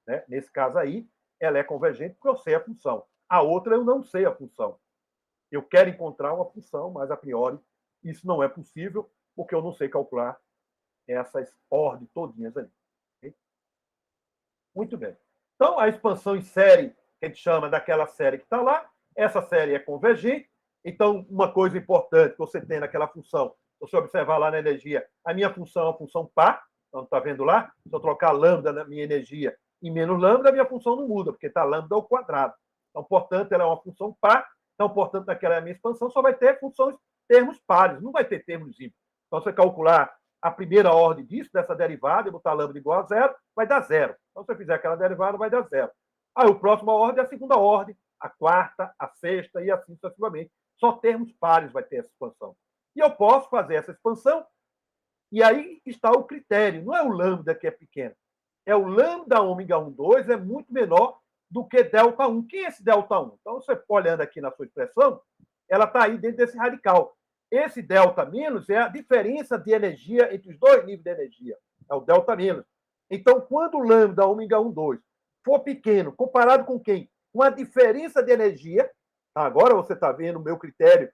Né? Nesse caso aí, ela é convergente porque eu sei a função. A outra, eu não sei a função. Eu quero encontrar uma função, mas, a priori, isso não é possível, porque eu não sei calcular essas ordens todinhas ali. Okay? Muito bem. Então, a expansão em série, que a gente chama daquela série que está lá, essa série é convergente. Então, uma coisa importante que você tem naquela função, se você observar lá na energia, a minha função é uma função par, então está vendo lá? Se eu trocar lambda na minha energia em menos lambda, a minha função não muda, porque está lambda ao quadrado. Então, portanto, ela é uma função par. Então, portanto, naquela minha expansão só vai ter funções, termos pares, não vai ter termos ímpares. Então, você calcular a primeira ordem disso, dessa derivada, e botar lambda igual a zero, vai dar zero. Então, se eu fizer aquela derivada, vai dar zero. Aí, o próximo ordem é a segunda ordem, a quarta, a sexta e assim sucessivamente. Só termos pares vai ter essa expansão. E eu posso fazer essa expansão, e aí está o critério. Não é o lambda que é pequeno. É o lambda ômega 1, 2 é muito menor do que delta 1. Quem é esse delta 1? Então, você olhando aqui na sua expressão, ela está aí dentro desse radical. Esse delta menos é a diferença de energia entre os dois níveis de energia. É o delta menos. Então, quando o lambda ômega 1, 2 for pequeno, comparado com quem? Com a diferença de energia, agora você está vendo o meu critério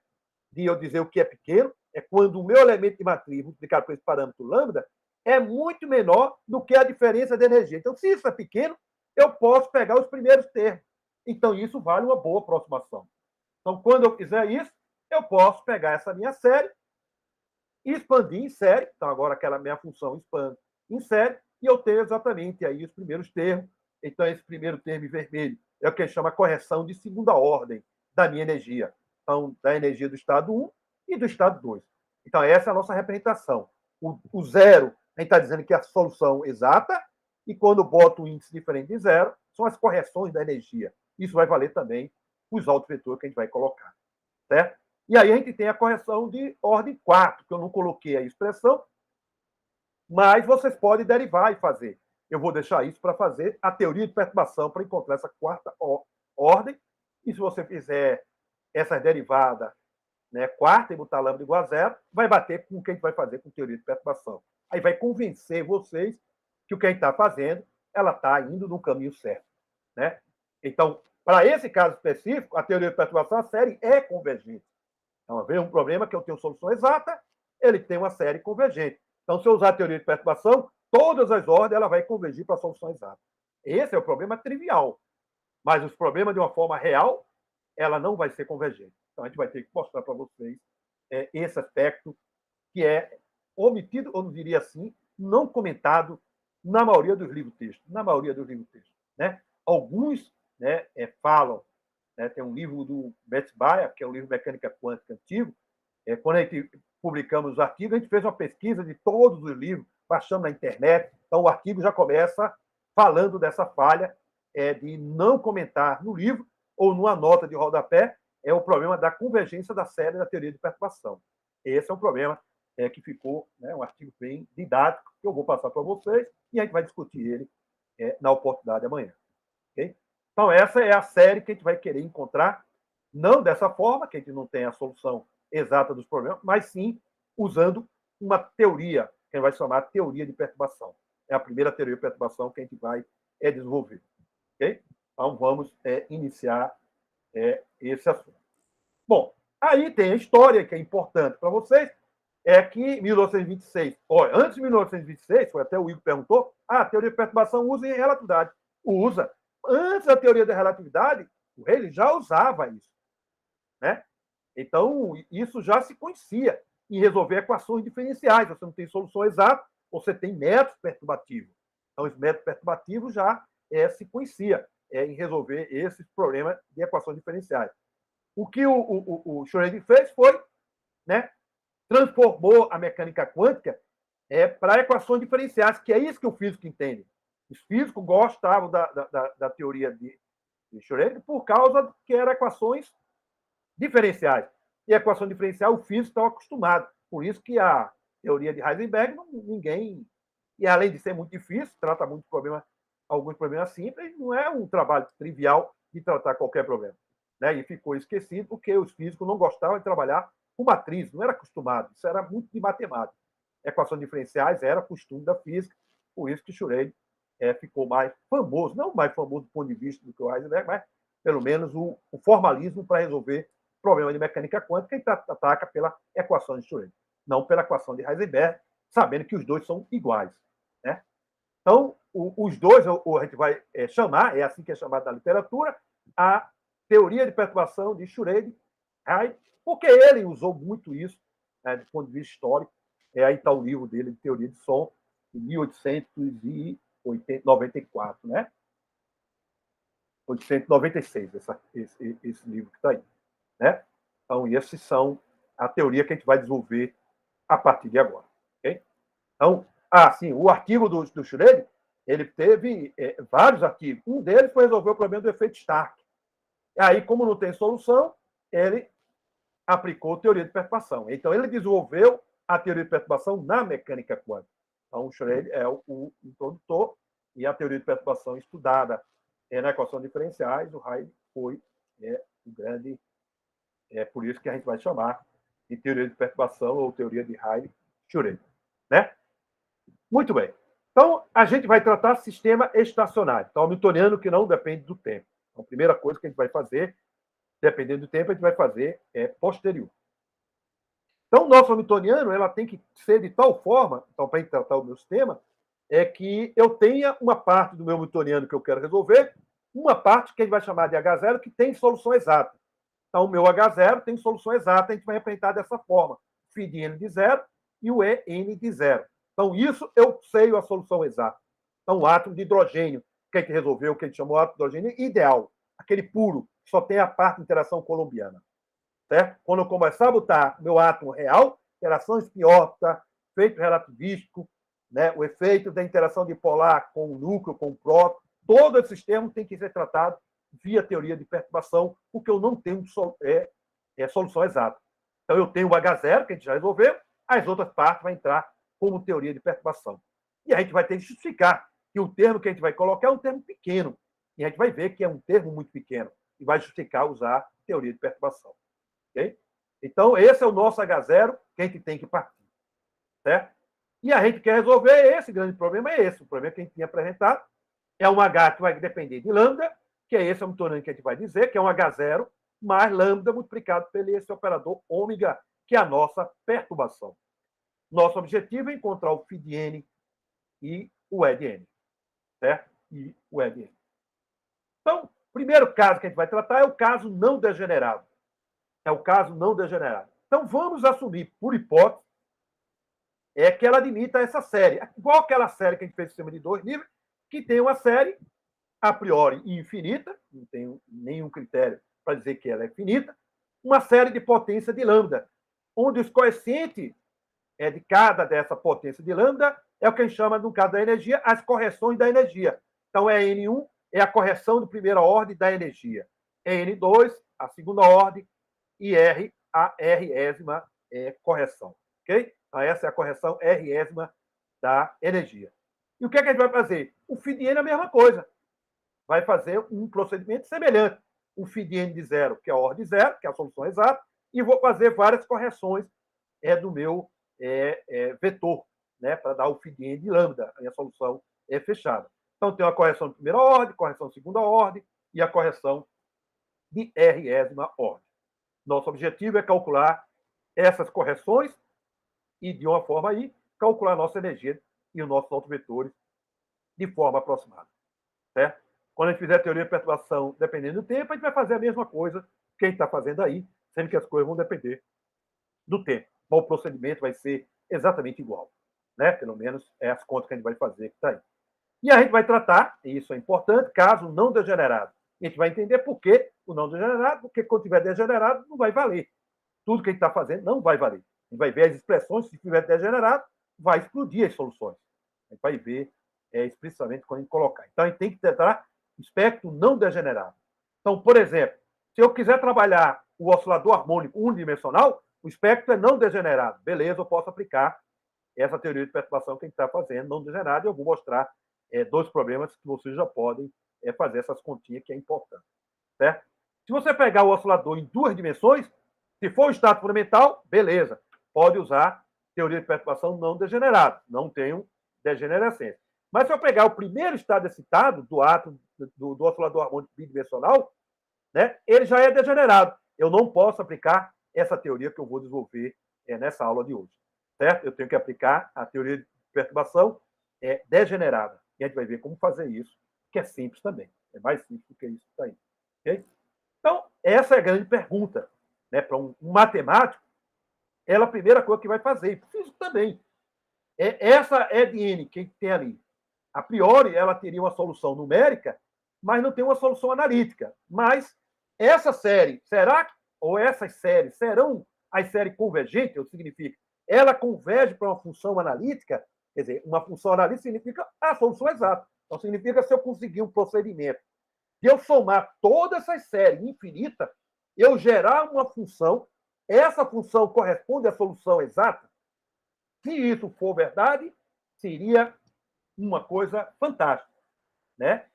de eu dizer o que é pequeno, é quando o meu elemento de matriz multiplicado por esse parâmetro lambda é muito menor do que a diferença de energia. Então, se isso é pequeno, eu posso pegar os primeiros termos. Então, isso vale uma boa aproximação. Então, quando eu fizer isso, eu posso pegar essa minha série e expandir em série. Então, agora aquela minha função expande em série e eu tenho exatamente aí os primeiros termos. Então, esse primeiro termo em vermelho é o que a gente chama correção de segunda ordem da minha energia. Então, da energia do estado 1 e do estado 2. Então, essa é a nossa representação. O zero, a gente está dizendo que é a solução exata, e quando boto um índice diferente de zero, são as correções da energia. Isso vai valer também os autovetores que a gente vai colocar. Certo? E aí a gente tem a correção de ordem 4, que eu não coloquei a expressão, mas vocês podem derivar e fazer. Eu vou deixar isso para fazer a teoria de perturbação para encontrar essa quarta ordem. E se você fizer essa derivada, né, quarta e botar lambda igual a zero, vai bater com o que a gente vai fazer com teoria de perturbação. Aí vai convencer vocês que o que a gente está fazendo, ela está indo no caminho certo. Né? Então, para esse caso específico, a teoria de perturbação, a série é convergente. Então, vem um problema que eu tenho solução exata, ele tem uma série convergente. Então, se eu usar a teoria de perturbação, todas as ordens ela vai convergir para a solução exata. Esse é o problema trivial. Mas os problemas, de uma forma real, ela não vai ser convergente. Então, a gente vai ter que mostrar para vocês esse aspecto que é omitido, ou não diria assim, não comentado na maioria dos livros-textos. Na maioria dos livros-textos. Né? Alguns, né, falam, né, tem um livro do Metz-Bayer, que é um livro de mecânica quântica antigo. Quando a gente publicamos os artigos, a gente fez uma pesquisa de todos os livros, baixamos na internet. Então, o artigo já começa falando dessa falha de não comentar no livro ou numa nota de rodapé o problema da convergência da série da teoria de perturbação. Esse é um problema que ficou, né, um artigo bem didático, que eu vou passar para vocês e a gente vai discutir ele na oportunidade amanhã. Okay? Então, essa é a série que a gente vai querer encontrar, não dessa forma, que a gente não tem a solução exata dos problemas, mas sim usando uma teoria, que a gente vai chamar de teoria de perturbação. É a primeira teoria de perturbação que a gente vai desenvolver. Okay? Então, vamos iniciar esse assunto. Bom, aí tem a história que é importante para vocês, é que em 1926, antes de 1926, foi até o Igor perguntou, a teoria de perturbação usa em relatividade. Usa. Antes da teoria da relatividade, o Rayleigh já usava isso. Né? Então, isso já se conhecia em resolver equações diferenciais. Você não tem solução exata, você tem métodos perturbativos. Então, os métodos perturbativos já se conhecia em resolver esses problemas de equações diferenciais. O que o Schrödinger fez foi, né, transformou a mecânica quântica para equações diferenciais, que é isso que o físico entende. Os físicos gostavam da teoria de Schrödinger por causa que eram equações diferenciais. E a equação diferencial, o físico estava acostumado. Por isso que a teoria de Heisenberg, ninguém... E além de ser muito difícil, trata muito problema, alguns problemas simples, não é um trabalho trivial de tratar qualquer problema. Né? E ficou esquecido porque os físicos não gostavam de trabalhar com matriz, não era acostumado. Isso era muito de matemática. Equações diferenciais era costume da física, por isso que Schrödinger ficou mais famoso, não mais famoso do ponto de vista do que o Heisenberg, mas pelo menos o formalismo para resolver problema de mecânica quântica, que ataca pela equação de Schrödinger, não pela equação de Heisenberg, sabendo que os dois são iguais. Né? Então, os dois, a gente vai chamar, é assim que é chamado na literatura, a teoria de perturbação de Schrödinger, porque ele usou muito isso, né, do ponto de vista histórico. Aí está o livro dele de teoria de som, de 1894, né? 896, esse livro que está aí. Né? Então, esses são a teoria que a gente vai desenvolver a partir de agora. Okay? Então, sim, o artigo do Schrödinger, ele teve vários artigos. Um deles foi resolver o problema do efeito Stark. E aí, como não tem solução, ele aplicou a teoria de perturbação. Então, ele desenvolveu a teoria de perturbação na mecânica quântica. Então, o Schrödinger é o introdutor e a teoria de perturbação estudada na equação diferenciais, o Heidegger foi o grande... por isso que a gente vai chamar de teoria de perturbação ou teoria de Heidegger-Schrödinger. Né? Muito bem. Então, a gente vai tratar sistema estacionário, então, hamiltoniano que não depende do tempo. Então, a primeira coisa que a gente vai fazer, dependendo do tempo, a gente vai fazer posterior. Então, o nosso hamiltoniano ela tem que ser de tal forma, então, para tratar o meu sistema, que eu tenha uma parte do meu hamiltoniano que eu quero resolver, uma parte que a gente vai chamar de H0, que tem solução exata. Então, o meu H0 tem solução exata, a gente vai representar dessa forma. Φ de n de zero e o En de zero. Então, isso eu sei a solução exata. Então, o átomo de hidrogênio, que a gente resolveu, que a gente chamou de átomo de hidrogênio ideal, aquele puro, que só tem a parte de interação colombiana. Certo? Quando eu começar a botar meu átomo real, interação spin-órbita, efeito relativístico, né, o efeito da interação dipolar com o núcleo, com o próton, todo esse sistema tem que ser tratado via teoria de perturbação, porque eu não tenho solução exata. Então, eu tenho o H0, que a gente já resolveu, as outras partes vão entrar como teoria de perturbação. E a gente vai ter que justificar que o termo que a gente vai colocar é um termo pequeno. E a gente vai ver que é um termo muito pequeno e vai justificar usar teoria de perturbação. Okay? Então, esse é o nosso H0 que a gente tem que partir. Certo? E a gente quer resolver esse grande problema, o problema que a gente tinha apresentado. É um H que vai depender de lambda, que é esse hamiltoniano que a gente vai dizer, que é um H0 mais lambda multiplicado pelo esse operador ômega, que é a nossa perturbação. Nosso objetivo é encontrar o φ de n e o E de n. Certo? E o E de n. Então, o primeiro caso que a gente vai tratar é o caso não degenerado. É o caso não degenerado. Então, vamos assumir, por hipótese, que ela admita essa série. Igual aquela série que a gente fez no sistema de 2 níveis, que tem uma série a priori infinita, não tem nenhum critério para dizer que ela é finita, uma série de potência de lambda, onde os coeficientes de cada dessa potência de lambda é o que a gente chama, no caso da energia, as correções da energia. Então, N1 é a correção de primeira ordem da energia. N2, a segunda ordem, e R, a résima correção. Ok? Então, essa é a correção résima da energia. E o que, é que a gente vai fazer? O φ de n é a mesma coisa. Vai fazer um procedimento semelhante. O φ de n de zero, que é a ordem zero, que é a solução exata, e vou fazer várias correções do meu vetor, né, para dar o φ de n de lambda, a minha solução é fechada. Então, tem uma correção de primeira ordem, correção de segunda ordem e a correção de résima ordem. Nosso objetivo é calcular essas correções e, de uma forma aí, calcular a nossa energia e os nossos autovetores de forma aproximada. Certo? Quando a gente fizer a teoria de perturbação dependendo do tempo, a gente vai fazer a mesma coisa que a gente está fazendo aí, sendo que as coisas vão depender do tempo. Mas o procedimento vai ser exatamente igual, né? Pelo menos é as contas que a gente vai fazer que está aí. E a gente vai tratar, e isso é importante, caso não degenerado. A gente vai entender por que o não degenerado, porque quando tiver degenerado, não vai valer. Tudo que a gente está fazendo não vai valer. A gente vai ver as expressões, se tiver degenerado, vai explodir as soluções. A gente vai ver explicitamente quando a gente colocar. Então, a gente tem que tratar espectro não degenerado. Então, por exemplo, se eu quiser trabalhar o oscilador harmônico unidimensional, o espectro é não degenerado. Beleza, eu posso aplicar essa teoria de perturbação que a gente está fazendo, não degenerado, e eu vou mostrar dois problemas que vocês já podem fazer essas continhas, que é importante. Certo? Se você pegar o oscilador em duas dimensões, se for o estado fundamental, beleza, pode usar teoria de perturbação não degenerada, não tenho degenerescência. Mas se eu pegar o primeiro estado excitado do átomo do oscilador harmônico bidimensional, né, ele já é degenerado. Eu não posso aplicar essa teoria que eu vou desenvolver nessa aula de hoje. Certo? Eu tenho que aplicar a teoria de perturbação degenerada. E a gente vai ver como fazer isso, que é simples também. É mais simples do que isso que está aí. Okay? Então, essa é a grande pergunta. Né? Para um matemático, ela é a primeira coisa que vai fazer. E para o físico também. Essa EDN que tem ali, a priori, ela teria uma solução numérica, mas não tem uma solução analítica. Mas essa série, será, ou essas séries, serão as séries convergentes? Ou significa, ela converge para uma função analítica? Quer dizer, uma função analítica significa a solução exata. Então, significa se eu conseguir um procedimento de eu somar todas essas séries infinitas, eu gerar uma função, essa função corresponde à solução exata. Se isso for verdade, seria uma coisa fantástica. Né?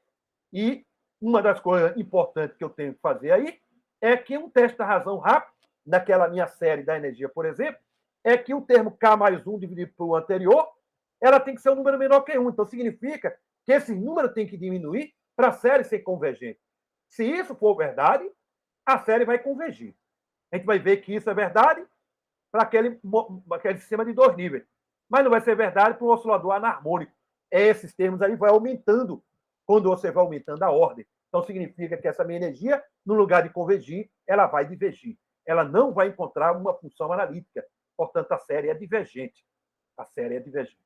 E uma das coisas importantes que eu tenho que fazer aí é que um teste da razão rápido, naquela minha série da energia, por exemplo, é que o termo K mais 1 dividido pelo anterior, ela tem que ser um número menor que 1. Então, significa que esse número tem que diminuir para a série ser convergente. Se isso for verdade, a série vai convergir. A gente vai ver que isso é verdade para aquele sistema de dois níveis. Mas não vai ser verdade para o oscilador anarmônico. Esses termos aí vão aumentando quando você vai aumentando a ordem. Então, significa que essa minha energia, no lugar de convergir, ela vai divergir. Ela não vai encontrar uma função analítica. Portanto, a série é divergente. A série é divergente.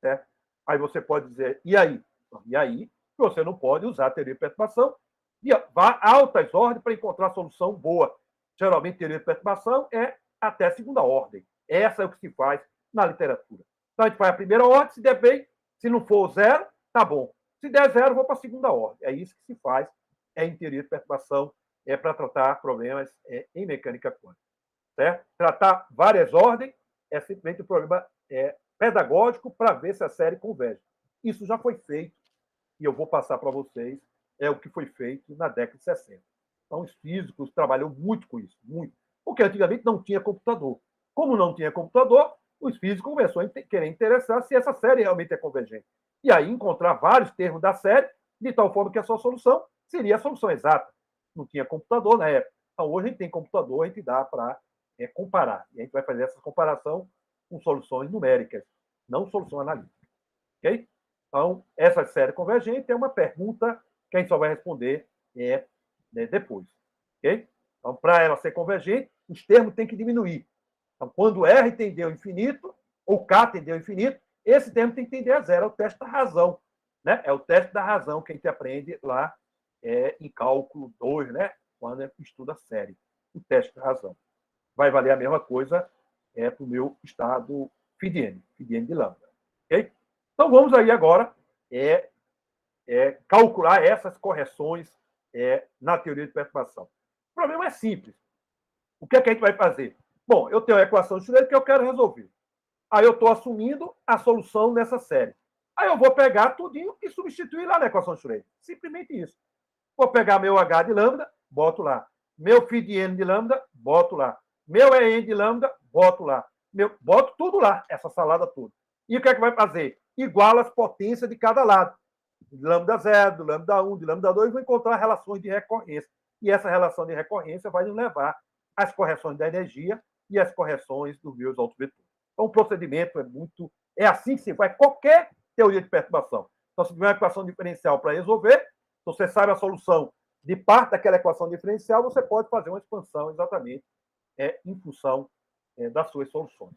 Certo? Aí você pode dizer, e aí? E aí, você não pode usar a teoria de perturbação e vá a altas ordens para encontrar a solução boa. Geralmente, a teoria de perturbação é até a segunda ordem. Essa é o que se faz na literatura. Então, a gente faz a primeira ordem, se der bem, se não for zero, tá bom. Se der zero, vou para a segunda ordem. É isso que se faz em teoria de perturbação, para tratar problemas em mecânica quântica. Certo? Tratar várias ordens é simplesmente um problema pedagógico para ver se a série converge. Isso já foi feito, e eu vou passar para vocês o que foi feito na década de 60. Então, os físicos trabalham muito com isso, muito. Porque antigamente não tinha computador. Como não tinha computador, os físicos começaram a querer interessar se essa série realmente é convergente. E aí encontrar vários termos da série, de tal forma que a sua solução seria a solução exata. Não tinha computador na época. Então, hoje a gente tem computador, a gente dá para comparar. E a gente vai fazer essa comparação com soluções numéricas, não solução analítica. Ok? Então, essa série convergente é uma pergunta que a gente só vai responder depois. Ok? Então, para ela ser convergente, os termos têm que diminuir. Então, quando R tender ao infinito, ou K tender ao infinito, esse termo tem que tender a zero. É o teste da razão. Né? É o teste da razão que a gente aprende lá em cálculo 2, né? Quando a gente estuda a série. O teste da razão. Vai valer a mesma coisa para o meu estado Phidien de lambda. Okay? Então, vamos aí agora calcular essas correções na teoria de perturbação. O problema é simples. O que é que a gente vai fazer? Bom, eu tenho a equação de Schrödinger que eu quero resolver. Aí eu estou assumindo a solução nessa série. Aí eu vou pegar tudinho e substituir lá na equação de Schrödinger. Simplesmente isso. Vou pegar meu H de lambda, boto lá. Meu φ de n de lambda, boto lá. Meu EN de lambda, boto lá. Boto tudo lá, essa salada toda. E o que é que vai fazer? Iguala as potências de cada lado. De lambda 0, de lambda 1, de lambda 2, vou encontrar relações de recorrência. E essa relação de recorrência vai nos levar às correções da energia e às correções dos meus autovetores. Então, o procedimento é assim que se faz qualquer teoria de perturbação. Então, se tiver uma equação diferencial para resolver, se você sabe a solução de parte daquela equação diferencial, você pode fazer uma expansão exatamente em função das suas soluções.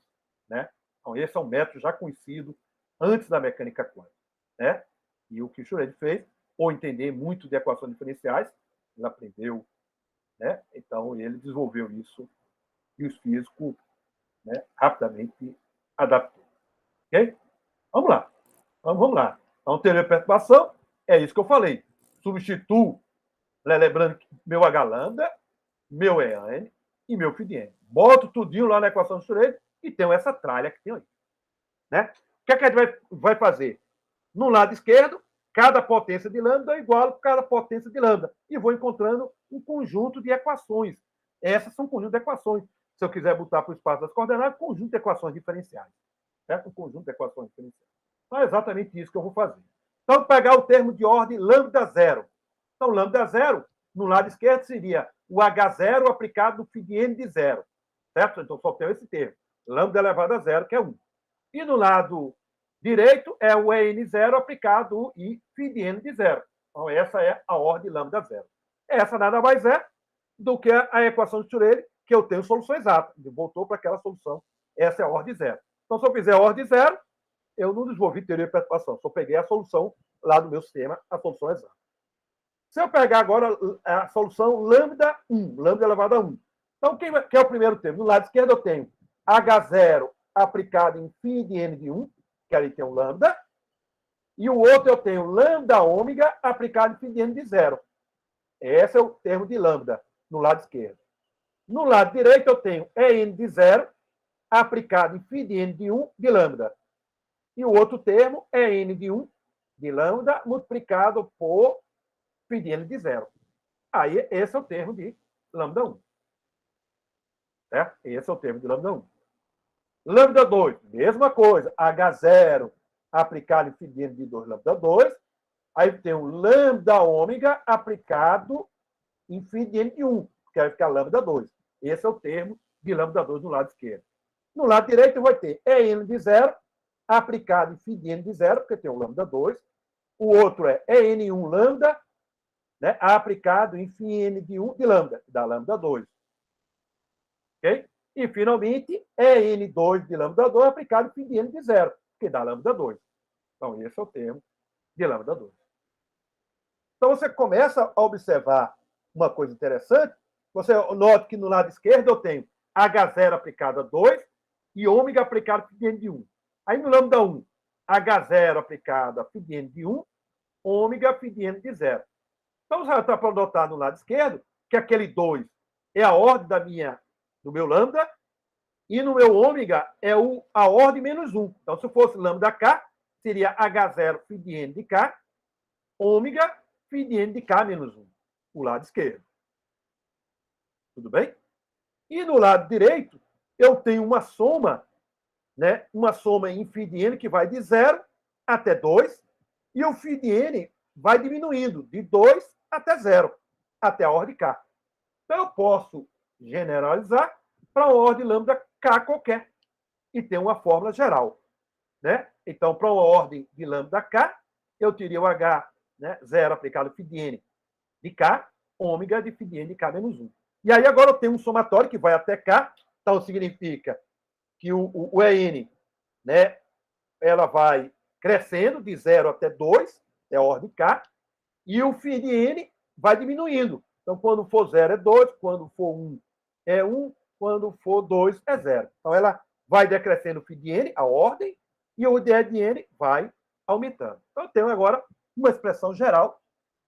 Né? Então, esse é um método já conhecido antes da mecânica quântica. Né? E o que o Schrödinger fez, por entender muito de equações diferenciais, ele aprendeu, né? Então ele desenvolveu isso e os físicos, né, rapidamente adaptou. Ok? Vamos lá. Então, vamos lá. Então, teoria de perturbação é isso que eu falei. Substituo, lembrando meu H lambda, meu EN e meu φn. Boto tudinho lá na equação de Schrödinger e tenho essa tralha que tem aí. Né? O que é que a gente vai fazer? No lado esquerdo, cada potência de lambda é igual a cada potência de lambda. E vou encontrando um conjunto de equações. Essas são um conjunto de equações. Se eu quiser botar para o espaço das coordenadas, conjunto de equações diferenciais. Certo? Um conjunto de equações diferenciais. Então, é exatamente isso que eu vou fazer. Então, pegar o termo de ordem lambda zero. Então, lambda zero, no lado esquerdo, seria o H0 aplicado no φn de zero. Certo? Então, só tenho esse termo. Lambda elevado a zero, que é 1. E no lado direito é o EN0 aplicado e φn de zero. Então, essa é a ordem lambda zero. Essa nada mais é do que a equação de Schrödinger, que eu tenho solução exata. Ele voltou para aquela solução. Essa é a ordem zero. Então, se eu fizer a ordem zero, eu não desenvolvi teoria de perturbação. Só peguei a solução lá do meu sistema, a solução exata. Se eu pegar agora a solução lambda 1, lambda elevado a 1. Então, quem é o primeiro termo? No lado esquerdo eu tenho H0 aplicado em φn de 1, que ali tem um lambda, e o outro eu tenho lambda ômega aplicado em φn de 0. Esse é o termo de lambda no lado esquerdo. No lado direito eu tenho EN de 0 aplicado em φn de 1 de lambda. E o outro termo é N de 1 de lambda multiplicado por φn de 0. Aí esse é o termo de lambda 1. Certo? Esse é o termo de lambda 1. Lambda 2, mesma coisa. H0 aplicado em φn de 2 lambda 2. Aí tem o lambda ômega aplicado em φn de 1, que vai ficar lambda 2. Esse é o termo de lambda 2 no lado esquerdo. No lado direito vai ter EN de 0 aplicado em φn de 0, porque tem o lambda 2. O outro é EN1 lambda, né, aplicado em φn de 1 de lambda, que dá lambda 2. Ok? E, finalmente, EN2 de lambda 2 aplicado em φn de 0, que dá lambda 2. Então, esse é o termo de lambda 2. Então, você começa a observar uma coisa interessante. Você nota que no lado esquerdo eu tenho H0 aplicado a 2 e ômega aplicado a φn de 1. Aí, no lambda 1, H0 aplicado a φn de 1, ômega fn de 0. Então, você está para notar no lado esquerdo que aquele 2 é a ordem do meu lambda, e no meu ômega é a ordem menos 1. Então, se fosse lambda k, seria H0 φn de k, ômega φn de k menos 1, o lado esquerdo. Tudo bem? E no lado direito, eu tenho uma soma, né? Uma soma em φn que vai de 0 até 2, e o φn vai diminuindo de 2 até 0, até a ordem k. Então, eu posso generalizar para uma ordem lambda k qualquer e ter uma fórmula geral. Né? Então, para uma ordem de lambda k, eu teria o H, né, 0 aplicado φn de k, ômega de φn de k menos 1. E aí, agora eu tenho um somatório que vai até k, então significa que o EN, né, ela vai crescendo de 0 até 2, é a ordem k, e o φn vai diminuindo. Então, quando for 0 é 2, quando for 1 é 1, quando for 2 é 0. Então, ela vai decrescendo o φn, a ordem, e o dn vai aumentando. Então, eu tenho agora uma expressão geral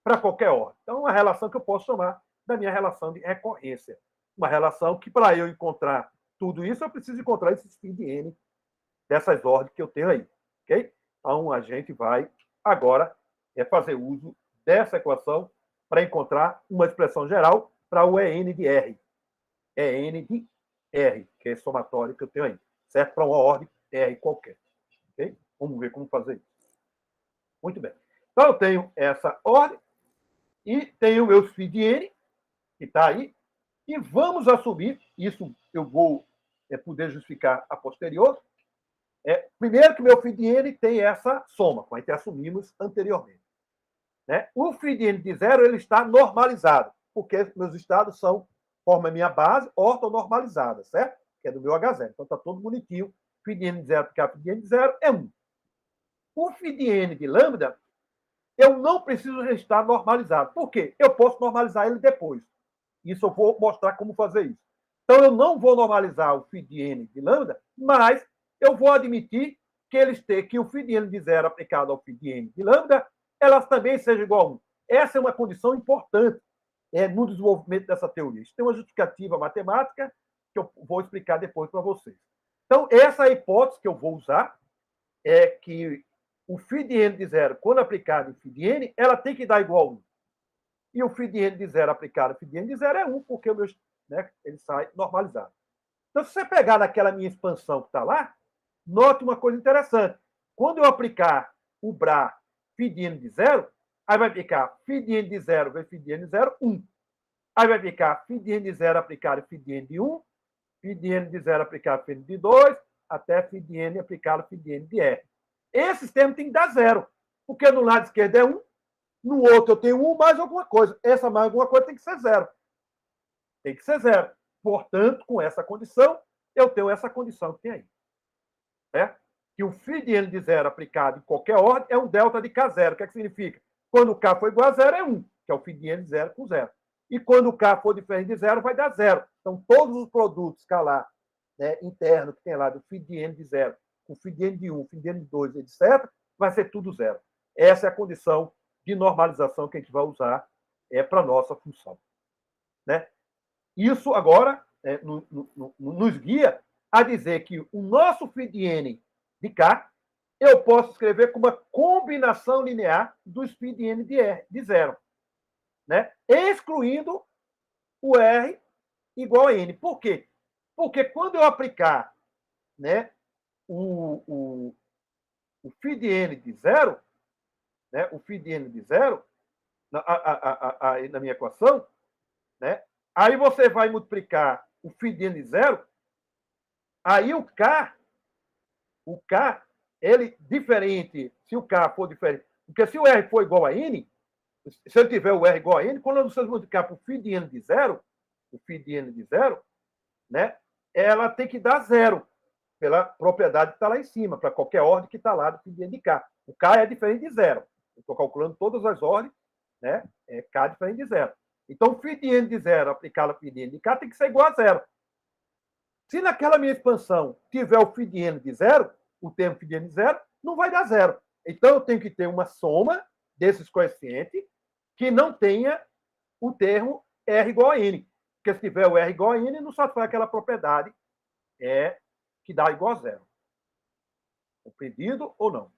para qualquer ordem. Então, uma relação que eu posso chamar da minha relação de recorrência. Uma relação que, para eu encontrar tudo isso, eu preciso encontrar esses φn dessas ordens que eu tenho aí. Ok? Então, a gente vai agora fazer uso dessa equação para encontrar uma expressão geral para o EN de R. EN de R, que é esse somatório que eu tenho aí. Certo? Para uma ordem R qualquer. Okay? Vamos ver como fazer isso. Muito bem. Então, eu tenho essa ordem e tenho o meu φn, que está aí, e vamos assumir, isso eu vou poder justificar a posterior, primeiro que meu φn tem essa soma, como a gente assumimos anteriormente. Né? O φn de 0 ele está normalizado, porque meus estados são forma a minha base ortonormalizada, certo? Que é do meu H0. Então está todo bonitinho. Φ de N de 0 aplicado Φ de N de 0 é 1. O Φ de N de lambda, eu não preciso estar normalizado. Por quê? Eu posso normalizar ele depois. Isso eu vou mostrar como fazer isso. Então, eu não vou normalizar o Φ de N de lambda, mas eu vou admitir que o Φ de N de 0 aplicado ao Φ de N de lambda, elas também sejam igual a 1. Essa é uma condição importante no desenvolvimento dessa teoria. Isso tem uma justificativa matemática que eu vou explicar depois para vocês. Então, essa é a hipótese que eu vou usar, é que o Φ de N de 0, quando aplicado em Φ de N, ela tem que dar igual a 1. E o Φ de N de 0 aplicado em Φ de N de 0 é 1, porque ele sai normalizado. Então, se você pegar naquela minha expansão que está lá, note uma coisa interessante. Quando eu aplicar o Bra Φ de N de 0, aí vai ficar Φ de N de 0 vezes Φ de N de 0, 1. Aí vai ficar Φ de N de 0 aplicado em Φ de N de 1, Φ de N de 0 aplicado em Φ de 2, até Φ de N aplicado em Φ de N de R. Esses termos tem que dar 0, porque no lado esquerdo é 1, no outro eu tenho 1 mais alguma coisa. Essa mais alguma coisa tem que ser 0. Tem que ser 0. Portanto, com essa condição, eu tenho essa condição que tem aí. Certo? Que o Φ de N de 0 aplicado em qualquer ordem é um delta de K0. O que é que significa? Quando o K for igual a 0, é 1, que é o Φ de N de 0 com 0. E quando o K for diferente de 0, vai dar 0. Então, todos os produtos escalar internos que tem lá do Φ de N de 0, com Φ de N de 1, Φ de N de 2, etc., vai ser tudo 0. Essa é a condição de normalização que a gente vai usar para a nossa função. Né? Isso agora nos guia a dizer que o nosso Φ de N de K eu posso escrever como uma combinação linear dos Φ de N de 0. Né? Excluindo o R igual a N. Por quê? Porque quando eu aplicar o Φ de N de 0, o Φ de N de 0, na minha equação, aí você vai multiplicar o Φ de N de 0, aí o K, ele diferente, se o K for diferente, porque se o R for igual a N, se eu tiver o R igual a N, quando você multiplicar por Φ de N de 0, o Φ de N de 0, ela tem que dar 0, pela propriedade que está lá em cima, para qualquer ordem que está lá do Φ de N de K. O K é diferente de 0. Eu estou calculando todas as ordens, é K diferente de 0. Então, o Φ de N de 0 aplicado a Φ de N de K tem que ser igual a 0. Se naquela minha expansão tiver o Φ de N de 0, o termo Φ de N de 0, não vai dar 0. Então, eu tenho que ter uma soma desses coeficientes que não tenha o termo R igual a N. Porque se tiver o R igual a N, não satisfaz aquela propriedade que dá igual a 0. Compreendido ou não?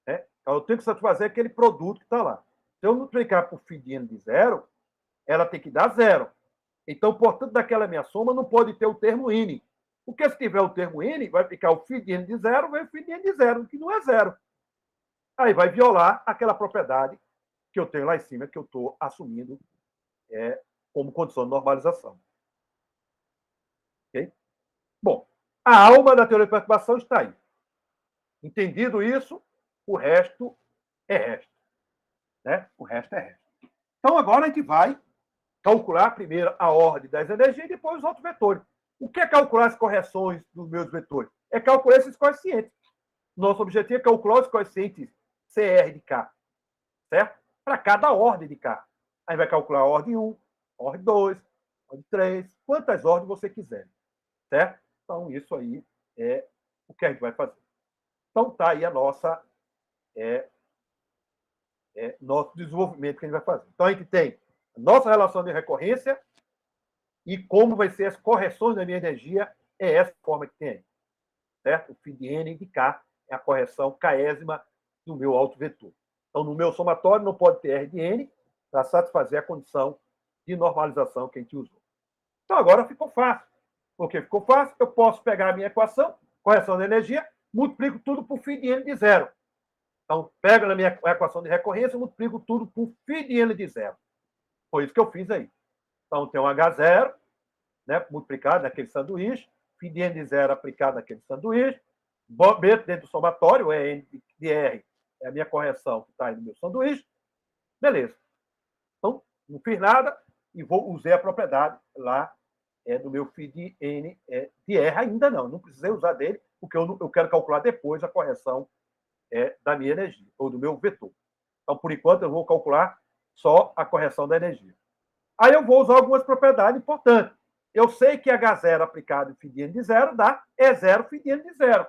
Então, eu tenho que satisfazer aquele produto que está lá. Se eu multiplicar por Φ de N de 0, ela tem que dar 0. Então, portanto, daquela minha soma não pode ter o termo N. Porque se tiver o termo N, vai ficar o Φ de N de 0 vezes Φ de N de 0, que não é 0. Aí vai violar aquela propriedade que eu tenho lá em cima, que eu estou assumindo como condição de normalização. Ok? Bom, a alma da teoria de perturbação está aí. Entendido isso, o resto é resto. O resto é resto. Então, agora a gente vai calcular primeiro a ordem das energias e depois os outros vetores. O que é calcular as correções dos meus vetores? É calcular esses coeficientes. Nosso objetivo é calcular os coeficientes CR de K, certo? Para cada ordem de K. Aí vai calcular a ordem 1, ordem 2, ordem 3, quantas ordens você quiser, certo? Então, isso aí é o que a gente vai fazer. Então, está aí a nossa nosso desenvolvimento que a gente vai fazer. Então, a gente tem a nossa relação de recorrência e como vai ser as correções da minha energia, é essa forma que tem aí. Certo? O Φ de N de K é a correção késima do meu autovetor. Então, no meu somatório, não pode ter R de N para satisfazer a condição de normalização que a gente usou. Então, agora ficou fácil. Porque ficou fácil, eu posso pegar a minha equação, correção da energia, multiplico tudo por Φ de N de 0. Então, pego na minha equação de recorrência e multiplico tudo por Φ de N de 0. Foi isso que eu fiz aí. Então, tem um H0, multiplicado naquele sanduíche, Φ de N de 0 aplicado naquele sanduíche, meto dentro do somatório, N de R é a minha correção que está aí no meu sanduíche. Beleza. Então, não fiz nada, e usei a propriedade lá do meu φ de N de R ainda não precisei usar dele, porque eu quero calcular depois a correção da minha energia, ou do meu vetor. Então, por enquanto, eu vou calcular só a correção da energia. Aí eu vou usar algumas propriedades importantes. Eu sei que H0 aplicado em φ de N de zero dá E0 φ de N de zero.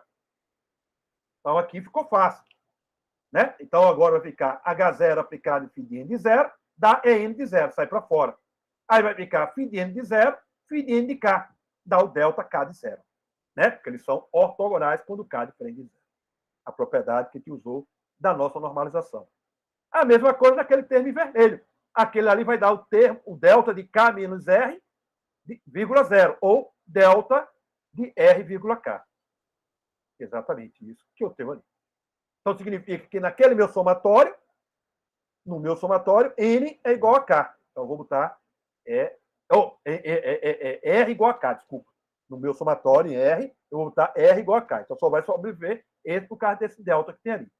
Então, aqui ficou fácil. Né? Então, agora vai ficar H0 aplicado em φ de N de zero dá EN de zero, sai para fora. Aí vai ficar φ de N de zero, φ de N de K, dá o delta K de zero. Né? Porque eles são ortogonais quando K diferente de zero. A propriedade que a gente usou da nossa normalização. A mesma coisa naquele termo em vermelho. Aquele ali vai dar o delta de K menos R, vírgula zero, ou delta de R, vírgula K. Exatamente isso que eu tenho ali. Então, significa que naquele meu somatório, no meu somatório, N é igual a K. Então, eu vou botar R igual a K, desculpa. No meu somatório, em R, eu vou botar R igual a K. Então, só vai sobreviver esse por causa desse delta que tem ali.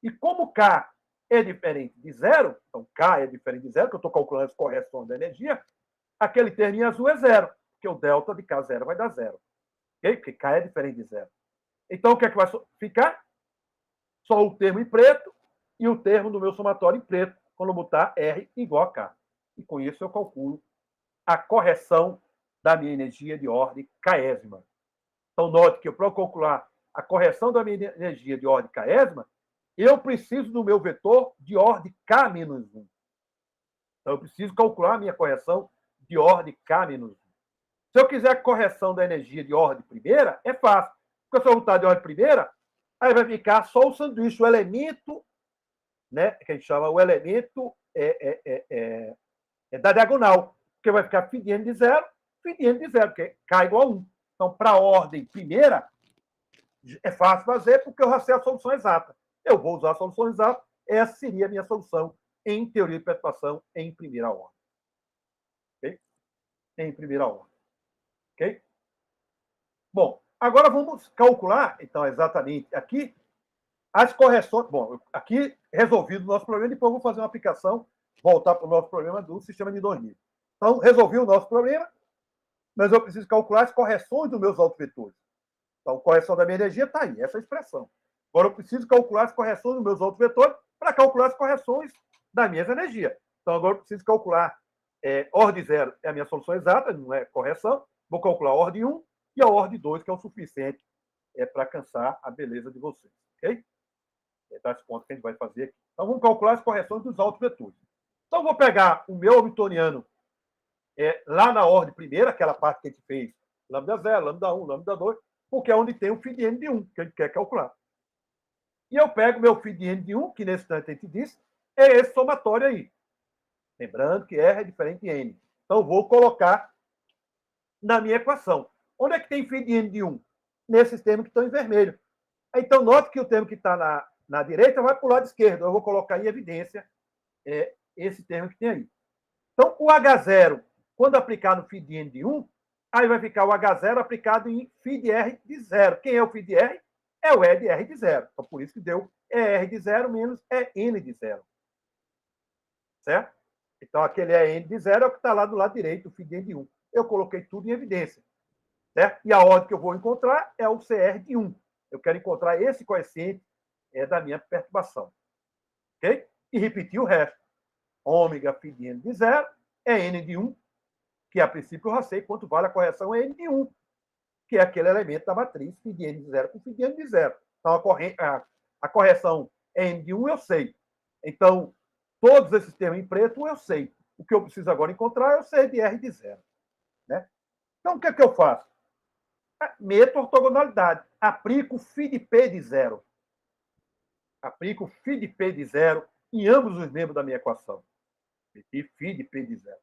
E como K é diferente de zero, então K é diferente de zero, que eu estou calculando as correções da energia, aquele termo em azul é zero, porque o delta de K0 vai dar zero. Okay? Porque K é diferente de zero. Então, o que é que vai ficar? Só o termo em preto e o termo do meu somatório em preto, quando eu botar R igual a K. E com isso eu calculo a correção da minha energia de ordem késima. Então, note que para eu calcular a correção da minha energia de ordem késima, eu preciso do meu vetor de ordem K menos 1. Então, eu preciso calcular a minha correção de ordem K menos 1. Se eu quiser a correção da energia de ordem primeira, é fácil. Porque se eu botar de ordem primeira, aí vai ficar só o sanduíche, o elemento, né, que a gente chama o elemento da diagonal. Porque vai ficar φ de N de zero, φ de N de zero, porque K igual a 1. Então, para a ordem primeira, é fácil fazer, porque eu já sei a solução exata. Eu vou usar a solução exata. Essa seria a minha solução em teoria de perturbação em primeira ordem. Ok? Em primeira ordem. Ok? Bom, agora vamos calcular, então, exatamente aqui, as correções. Bom, aqui resolvido o nosso problema, depois eu vou fazer uma aplicação, voltar para o nosso problema do sistema de dois níveis. Então, resolvi o nosso problema, mas eu preciso calcular as correções dos meus autovetores. Então, correção da minha energia está aí, essa expressão. Agora, eu preciso calcular as correções dos meus autovetores para calcular as correções da minha energia. Então, agora eu preciso calcular ordem 0 é a minha solução exata, não é correção. Vou calcular a ordem 1 e a ordem 2, que é o suficiente para alcançar a beleza de vocês. Ok? Então, esse ponto que a gente vai fazer aqui. Então, vamos calcular as correções dos autovetores. Então, vou pegar o meu hamiltoniano lá na ordem primeira, aquela parte que a gente fez, lambda 0, lambda 1, lambda 2, porque é onde tem o φ de N de 1, que a gente quer calcular. E eu pego meu φ de N de 1, que nesse instante a gente disse, é esse somatório aí. Lembrando que R é diferente de N. Então, vou colocar na minha equação. Onde é que tem φ de N de 1? Nesses termos que estão em vermelho. Então, note que o termo que está na direita vai para o lado esquerdo. Eu vou colocar em evidência esse termo que tem aí. Então, o H0, quando aplicar no φ de N de 1, aí vai ficar o H0 aplicado em φ de R de 0. Quem é o φ de R? É o E de R de 0. Então, por isso que deu ER de 0 menos EN de 0. Certo? Então, aquele EN de 0 é o que está lá do lado direito, o φ de N de 1. Eu coloquei tudo em evidência. Certo? E a ordem que eu vou encontrar é o CR de 1. Eu quero encontrar esse coeficiente da minha perturbação. Ok? E repetir o resto. Ômega φ de N de 0 é N de 1, que a princípio eu já sei quanto vale a correção N de 1, que é aquele elemento da matriz φ de N de 0 com φ de N de 0. Então, a correção N de 1 eu sei. Então, todos esses termos em preto eu sei. O que eu preciso agora encontrar é o C de R de 0. Né? Então, o que é que eu faço? Meto ortogonalidade. Aplico φ de P de 0. Aplico φ de P de 0 em ambos os membros da minha equação. E φ de P de 0.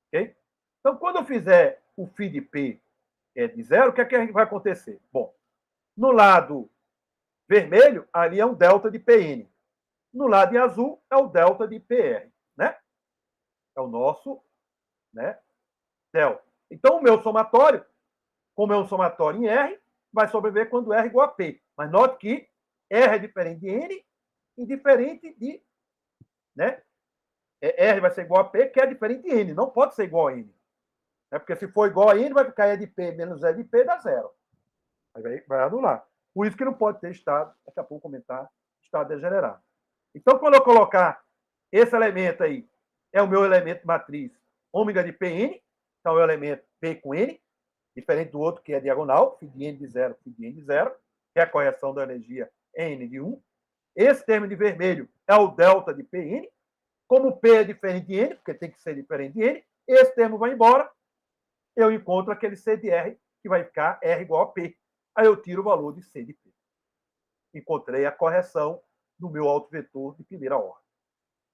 Ok? Então, quando eu fizer o φ de P de 0, o que é que vai acontecer? Bom, no lado vermelho, ali é um delta de Pn. No lado em azul, é o delta de PR. Né? É o nosso delta. Então, o meu somatório, como é um somatório em R, vai sobreviver quando R é igual a P. Mas note que R é diferente de N e diferente de R vai ser igual a P, que é diferente de N. Não pode ser igual a N. Porque se for igual a N, vai ficar E de P menos E de P, dá zero. Aí vai anular. Por isso que não pode ter estado, daqui a pouco comentar, estado degenerado. Então, quando eu colocar esse elemento aí, é o meu elemento matriz ômega de Pn, então é o elemento P com N, diferente do outro que é diagonal, φ de N de zero, φ de N de zero, que é a correção da energia N de 1. Esse termo de vermelho é o delta de Pn. Como P é diferente de N, porque tem que ser diferente de N, esse termo vai embora, eu encontro aquele C de R, que vai ficar R igual a P. Aí eu tiro o valor de C de P. Encontrei a correção do meu autovetor de primeira ordem.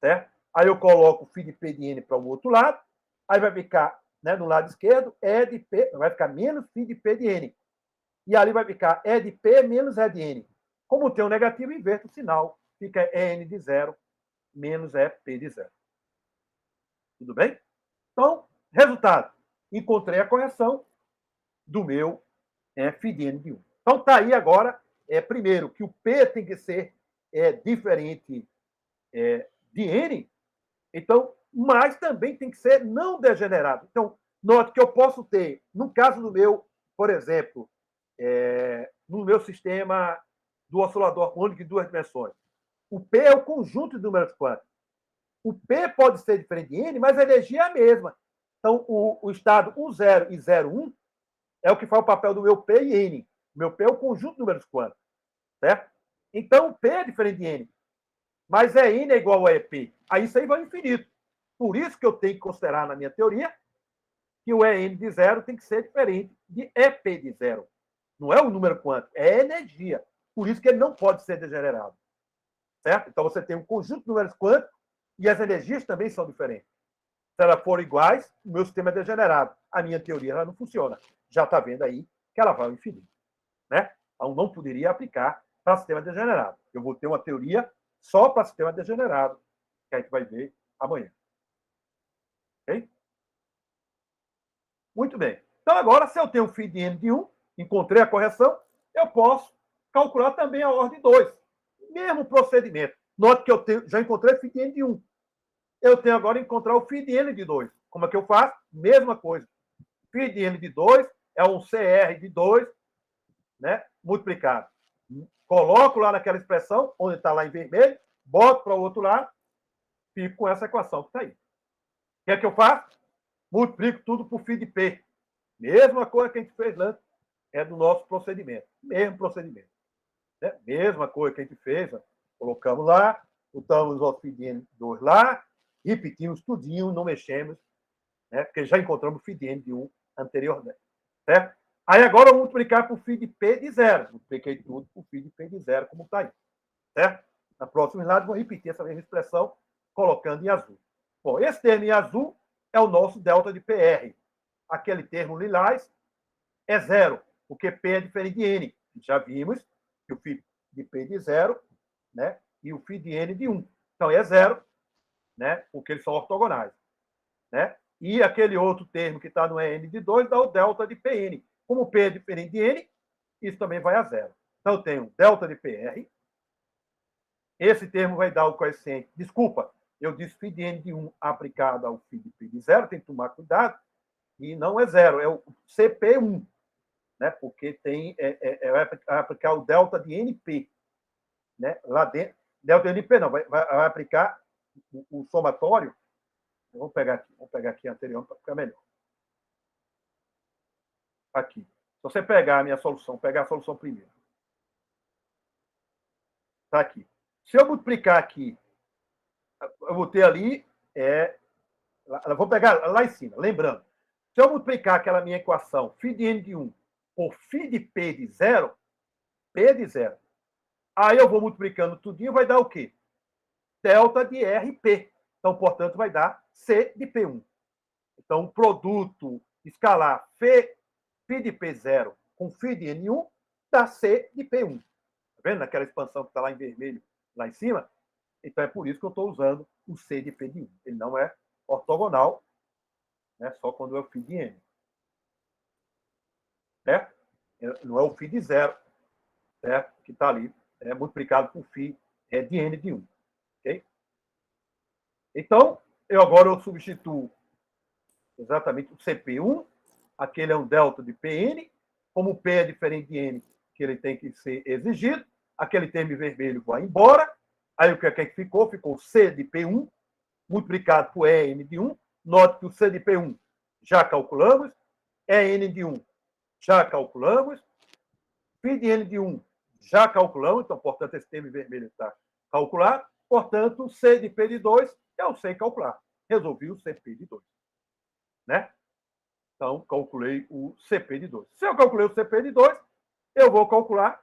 Certo? Aí eu coloco φ de P de N para o outro lado, aí vai ficar, né, no lado esquerdo, E de P, vai ficar menos φ de P de N. E ali vai ficar E de P menos E de N. Como tem um negativo, inverto o sinal. Fica N de zero menos P de zero. Tudo bem? Então, resultado. Encontrei a correção do meu φ de N de 1. Então, está aí agora, primeiro, que o P tem que ser diferente de N, então, mas também tem que ser não degenerado. Então, note que eu posso ter, no caso do meu, por exemplo, no meu sistema do oscilador único de duas dimensões, o P é o conjunto de números quânticos. O P pode ser diferente de N, mas a energia é a mesma. Então, o estado 1, 0 e 0, 1 é o que faz o papel do meu P e N. O meu P é o conjunto de números quânticos. Certo? Então, o P é diferente de N. Mas N é igual a EP. Aí isso aí vai ao infinito. Por isso que eu tenho que considerar na minha teoria que o EN de zero tem que ser diferente de EP de zero. Não é o número quântico, é energia. Por isso que ele não pode ser degenerado. Certo? Então você tem um conjunto de números quânticos e as energias também são diferentes. Se elas forem iguais, o meu sistema é degenerado. A minha teoria ela não funciona. Já está vendo aí que ela vai ao infinito. Né? Então não poderia aplicar para sistema degenerado. Eu vou ter uma teoria só para sistema degenerado, que a gente vai ver amanhã. Ok? Muito bem. Então, agora, se eu tenho um φ de N de 1, encontrei a correção, eu posso calcular também a ordem 2. Mesmo procedimento. Note que eu já encontrei φ de N de 1. Eu tenho agora que encontrar o φ de N de 2. Como é que eu faço? Mesma coisa. φ de N de 2 é um CR de 2, né, multiplicado. Coloco lá naquela expressão, onde está lá em vermelho, boto para o outro lado, fico com essa equação que está aí. O que é que eu faço? Multiplico tudo por φ de P. Mesma coisa que a gente fez antes, é do nosso procedimento. Mesmo procedimento. Né? Mesma coisa que a gente fez, ó. Colocamos lá, botamos o φ de N2 lá, repetimos tudinho, não mexemos, né? Porque já encontramos o φ de N de 1 anteriormente. Certo? Aí agora eu vou multiplicar por φ de P de zero. Multipliquei tudo por φ de P de zero, como está aí. Certo? Na próxima slide, vou repetir essa mesma expressão, colocando em azul. Bom, esse termo em azul é o nosso delta de PR. Aquele termo lilás é zero, porque P é diferente de N. Já vimos que o φ de P de zero, né, e o φ de N de 1. Então, é zero, né, porque eles são ortogonais. Né? E aquele outro termo que está no EN de 2 dá o delta de PN. Como P é diferente de N, isso também vai a zero. Então, eu tenho delta de PR. Esse termo vai dar o coeficiente. Desculpa, eu disse φ de N de 1 aplicado ao φ de P de zero, tem que tomar cuidado. E não é zero, é o CP1. Né? Porque tem, vai aplicar o delta de NP. Né? Lá dentro. Delta de NP não, vai aplicar o somatório. Vamos pegar aqui anterior para ficar melhor. Aqui. Se você pegar a minha solução, pegar a solução primeiro. Está aqui. Se eu multiplicar aqui, eu vou ter ali, vou pegar lá em cima, lembrando. Se eu multiplicar aquela minha equação, φ de N de 1 por φ de P de zero, P de zero, aí eu vou multiplicando tudinho, vai dar o quê? Delta de RP. Então, portanto, vai dar C de P1. Então, o produto escalar φ de P0 com φ de N1 dá C de P1. Tá vendo? Naquela expansão que está lá em vermelho, lá em cima. Então, é por isso que eu estou usando o C de P de 1. Ele não é ortogonal, né? Só quando é o φ de N. Certo? Não é o φ de zero, certo? Que está ali, multiplicado por φ de N de 1. Ok? Então, agora eu substituo exatamente o CP1, aquele é um delta de PN, como o P é diferente de N, que ele tem que ser exigido, aquele termo vermelho vai embora, aí o que é que ficou? Ficou C de P1, multiplicado por EN de 1, note que o C de P1 já calculamos, EN de 1 já calculamos, φ de N de 1 já calculamos, então, portanto, esse termo vermelho está calculado, portanto, o C de P de 2 eu sei calcular. Resolvi o CP de 2. Né? Então, calculei o CP de 2. Se eu calculei o CP de 2, eu vou calcular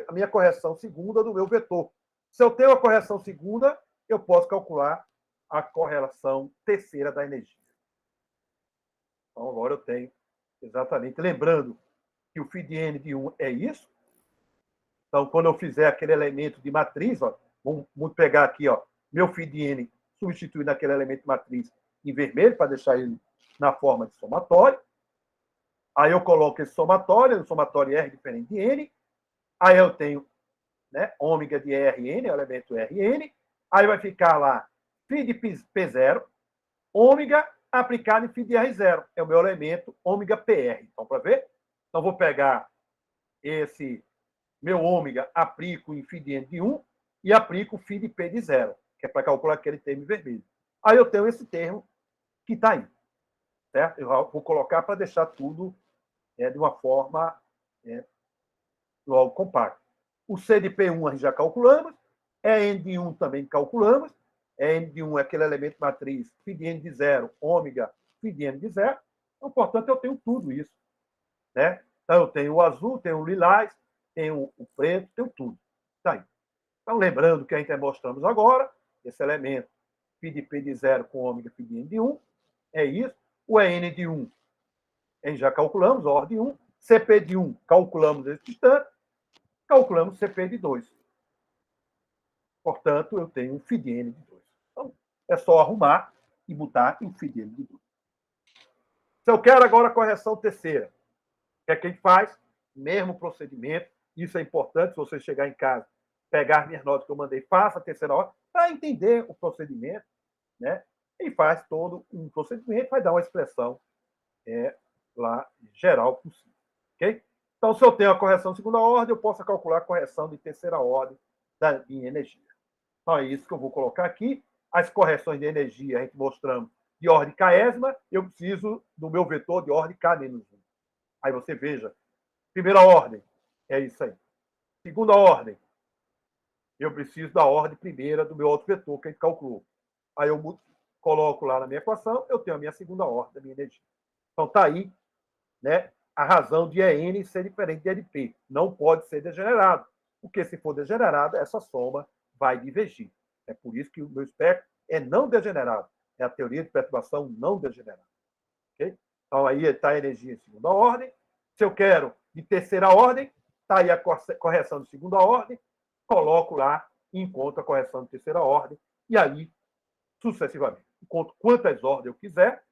a minha correção segunda do meu vetor. Se eu tenho a correção segunda, eu posso calcular a correlação terceira da energia. Então, agora eu tenho exatamente, lembrando que o φ de N de 1 é isso. Então, quando eu fizer aquele elemento de matriz, ó, vamos pegar aqui, ó, meu φ de N, substituir naquele elemento de matriz em vermelho, para deixar ele na forma de somatório. Aí eu coloco esse somatório, o somatório R diferente de N. Aí eu tenho, né, ômega de Rn, o elemento Rn. Aí vai ficar lá φ de P0, ômega aplicado em φ de R0. É o meu elemento ômega PR. Então, para ver? Então, vou pegar esse meu ômega, aplico em φ de N de 1 e aplico o φ de P de 0, que é para calcular aquele termo vermelho. Aí eu tenho esse termo que está aí. Certo? Eu vou colocar para deixar tudo de uma forma logo compacta. O C de P1 a gente já calculamos, N de 1 também calculamos, N de 1 é aquele elemento matriz, φ de N de 0, ômega, φ de N de 0. Então, portanto, eu tenho tudo isso. Né? Então, eu tenho o azul, tenho o lilás, tenho o preto, tenho tudo. Está aí. Então, lembrando que a gente mostramos agora, esse elemento φ de P de 0 com ômega, φ de N de 1, é isso. O EN de 1, a gente já calculamos, a ordem de 1. CP de 1, calculamos esse instante. Calculamos CP de 2. Portanto, eu tenho um φ de N de 2. Então, é só arrumar e botar aqui um φ de N de 2. Se eu quero agora a correção terceira, o que é que a gente faz? Mesmo procedimento. Isso é importante, se você chegar em casa, pegar minhas notas que eu mandei, faça a terceira ordem, para entender o procedimento, né? E faz todo um procedimento, vai dar uma expressão lá geral possível. Okay? Então, se eu tenho a correção de segunda ordem, eu posso calcular a correção de terceira ordem da minha energia. Então, é isso que eu vou colocar aqui. As correções de energia, a gente mostramos de ordem késima, eu preciso do meu vetor de ordem K-1. Aí você veja, primeira ordem, é isso aí. Segunda ordem, eu preciso da ordem primeira do meu outro vetor que a gente calculou. Aí eu coloco lá na minha equação, eu tenho a minha segunda ordem da minha energia. Então, está aí, né, a razão de EN ser diferente de LP. Não pode ser degenerado, porque se for degenerado, essa soma vai divergir. É por isso que o meu espectro é não degenerado. É a teoria de perturbação não degenerada. Okay? Então, aí está a energia em segunda ordem. Se eu quero de terceira ordem, está aí a correção de segunda ordem, coloco lá e encontro a correção de terceira ordem, e aí, sucessivamente. Encontro quantas ordens eu quiser,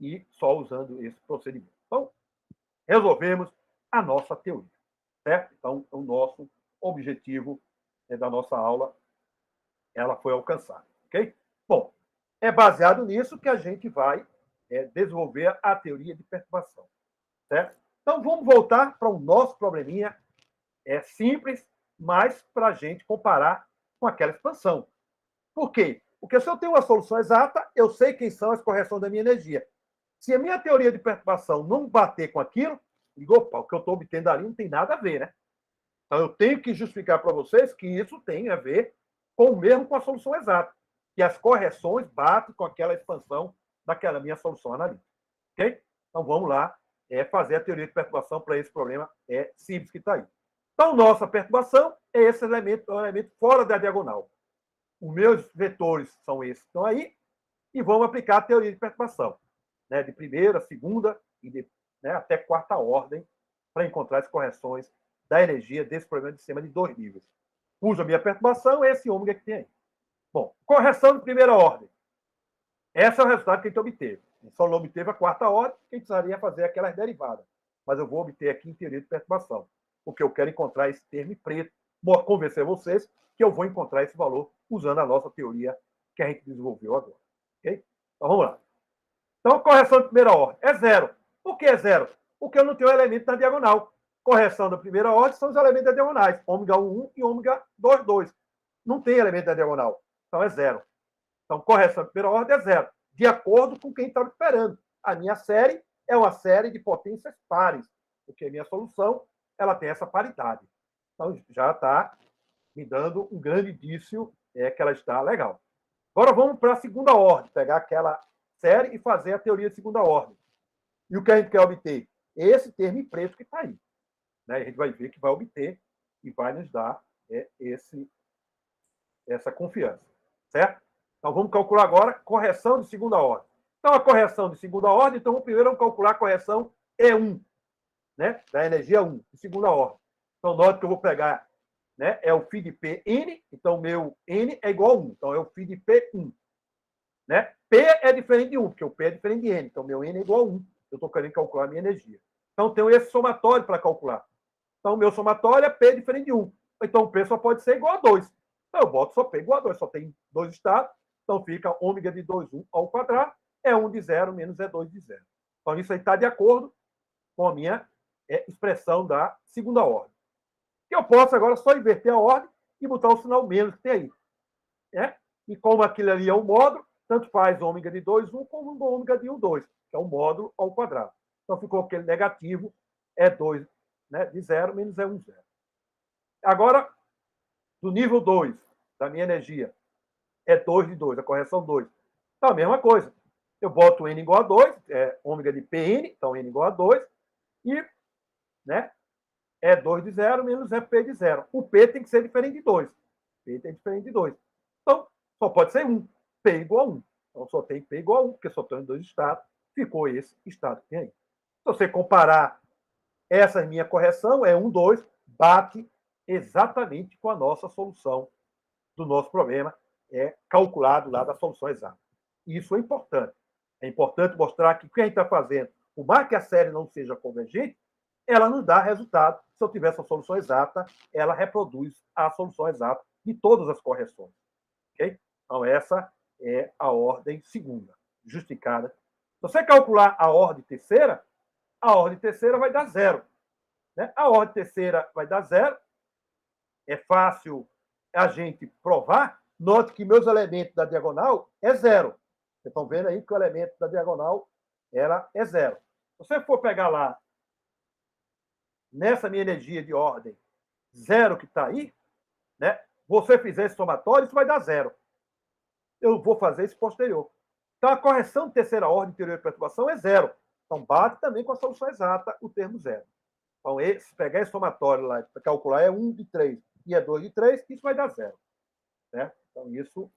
e só usando esse procedimento. Então, resolvemos a nossa teoria. Certo? Então, o nosso objetivo da nossa aula, ela foi alcançada. Ok? Bom, é baseado nisso que a gente vai desenvolver a teoria de perturbação. Certo? Então, vamos voltar para o nosso probleminha simples, mas para a gente comparar com aquela expansão. Por quê? Porque se eu tenho uma solução exata, eu sei quem são as correções da minha energia. Se a minha teoria de perturbação não bater com aquilo, digo, opa, o que eu estou obtendo ali não tem nada a ver, né? Então, eu tenho que justificar para vocês que isso tem a ver com a solução exata. Que as correções batem com aquela expansão daquela minha solução analítica. Ok? Então, vamos lá fazer a teoria de perturbação para esse problema simples que está aí. Então, nossa perturbação é esse elemento, o elemento fora da diagonal. Os meus vetores são esses que estão aí, e vamos aplicar a teoria de perturbação, né, de primeira, segunda e até quarta ordem, para encontrar as correções da energia desse problema de sistema de 2 níveis. Cuja minha perturbação é esse ômega que tem aí. Bom, correção de primeira ordem. Esse é o resultado que a gente obteve. A gente só não obteve a quarta ordem, que a gente precisaria fazer aquelas derivadas. Mas eu vou obter aqui em teoria de perturbação, porque eu quero encontrar esse termo em preto, convencer vocês que eu vou encontrar esse valor usando a nossa teoria que a gente desenvolveu agora. Ok? Então, vamos lá. Então, correção de primeira ordem é zero. Por que é zero? Porque eu não tenho elemento na diagonal. Correção da primeira ordem são os elementos da diagonais. Ômega 1 e ômega 2, 2. Não tem elemento da diagonal. Então, é zero. Então, correção da primeira ordem é zero. De acordo com quem estava esperando. A minha série é uma série de potências pares. Porque a minha solução ela tem essa paridade. Então, já está me dando um grande indício que ela está legal. Agora vamos para a segunda ordem, pegar aquela série e fazer a teoria de segunda ordem. E o que a gente quer obter? Esse termo em preto que está aí. Né? A gente vai ver que vai obter e vai nos dar essa confiança. Certo? Então vamos calcular agora correção de segunda ordem. Então a correção de segunda ordem, então primeiro vamos calcular a correção E1, né? Da energia 1, de segunda ordem. Então note que eu vou pegar, né? É o φ de Pn, então meu N é igual a 1. Então é o φ de P1. Né? P é diferente de 1, porque o P é diferente de N. Então meu N é igual a 1. Eu estou querendo calcular a minha energia. Então tenho esse somatório para calcular. Então meu somatório é P diferente de 1. Então P só pode ser igual a 2. Então eu boto só P igual a 2. Só tem dois estados. Então fica ômega de 2, 1 ao quadrado. É 1 de 0 menos é 2 de 0. Então isso aí está de acordo com a minha expressão da segunda ordem. Eu posso agora só inverter a ordem e botar o sinal menos que tem aí. Né? E como aquilo ali é um módulo, tanto faz ômega de 2, 1 como ômega de 1, 2, que é um módulo ao quadrado. Então ficou aquele negativo, é 2, né, de 0 menos é 1, 0. Agora, do nível 2 da minha energia, é 2 de 2, a correção 2. Então, a mesma coisa. Eu boto N igual a 2, é ômega de Pn, então N igual a 2, e, né, é 2 de 0 menos é P de 0. O P tem que ser diferente de 2. P tem diferente de 2. Então, só pode ser 1. P igual a 1. Então, só tem P igual a 1, porque só tem dois estados. Ficou esse estado que tem aí. Se você comparar essa minha correção, é 1, 2, bate exatamente com a nossa solução do nosso problema, calculado lá da solução exata. Isso é importante. É importante mostrar que o que a gente está fazendo, por mais que a série não seja convergente, ela nos dá resultado. Se eu tiver essa solução exata, ela reproduz a solução exata de todas as correções. Okay? Então, essa é a ordem segunda, justificada. Se você calcular a ordem terceira vai dar zero. Né? A ordem terceira vai dar zero. É fácil a gente provar. Note que meus elementos da diagonal é zero. Vocês estão vendo aí que o elemento da diagonal ela é zero. Se você for pegar lá, nessa minha energia de ordem zero que está aí, né? Você fizer esse somatório, isso vai dar zero. Eu vou fazer esse posterior. Então, a correção de terceira ordem, teoria de perturbação, é zero. Então, bate também com a solução exata o termo zero. Então, se pegar esse somatório lá para calcular, é 1 de 3 e é 2 de 3, isso vai dar zero. Né? Então, isso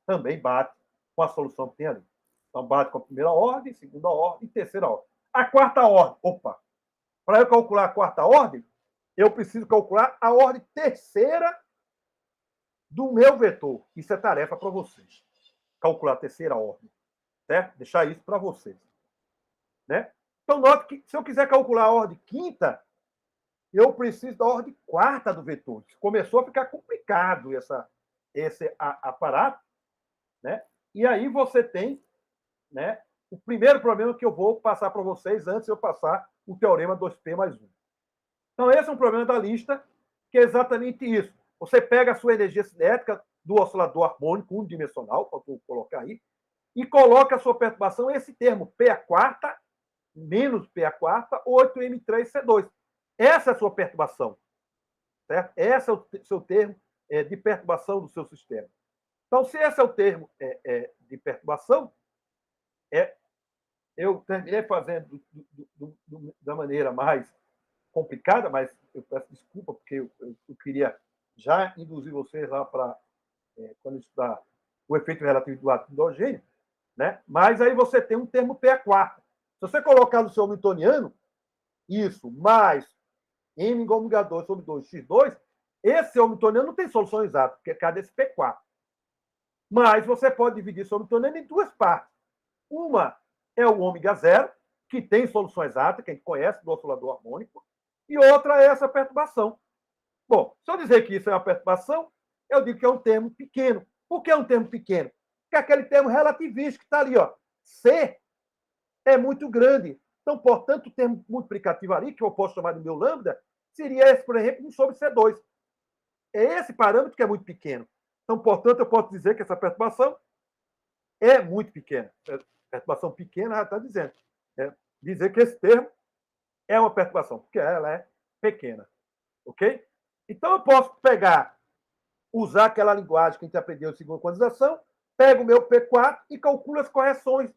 também bate com a solução que tem ali. Então, bate com a primeira ordem, segunda ordem e terceira ordem. A quarta ordem, para eu calcular a quarta ordem, eu preciso calcular a ordem terceira do meu vetor. Isso é tarefa para vocês. Calcular a terceira ordem. Certo? Deixar isso para vocês. Né? Então, note que se eu quiser calcular a ordem quinta, eu preciso da ordem quarta do vetor. Começou a ficar complicado esse aparato. Né? E aí você tem, né, o primeiro problema que eu vou passar para vocês antes de eu passar o teorema 2P mais 1. Então, esse é um problema da lista, que é exatamente isso. Você pega a sua energia cinética do oscilador harmônico unidimensional, para eu colocar aí, e coloca a sua perturbação, esse termo, P a quarta, menos P a quarta, 8M3C2. Essa é a sua perturbação. Certo? Esse é o seu termo de perturbação do seu sistema. Então, se esse é o termo de perturbação, eu terminei fazendo da maneira mais complicada, mas eu peço desculpa, porque eu queria já induzir vocês lá para quando estudar o efeito relativo do átomo hidrogênio, né? Mas aí você tem um termo P a quarta. Se você colocar no seu hamiltoniano, isso mais M igual a ômega 2 sobre 2x2, esse hamiltoniano não tem solução exata, porque é cada esse P4. Mas você pode dividir seu hamiltoniano em duas partes. Uma é o ômega zero, que tem solução exata, que a gente conhece do oscilador harmônico, e outra é essa perturbação. Bom, se eu dizer que isso é uma perturbação, eu digo que é um termo pequeno. Por que é um termo pequeno? que é aquele termo relativístico que está ali, ó. C é muito grande. Então, portanto, o termo multiplicativo ali, que eu posso chamar de meu lambda, seria esse, por exemplo, 1 sobre C2. É esse parâmetro que é muito pequeno. Então, portanto, eu posso dizer que essa perturbação é muito pequena. Perturbação pequena já está dizendo. Dizer que esse termo é uma perturbação, porque ela é pequena. Ok? Então, eu posso pegar, usar aquela linguagem que a gente aprendeu em segunda quantização, pego o meu P4 e calculo as correções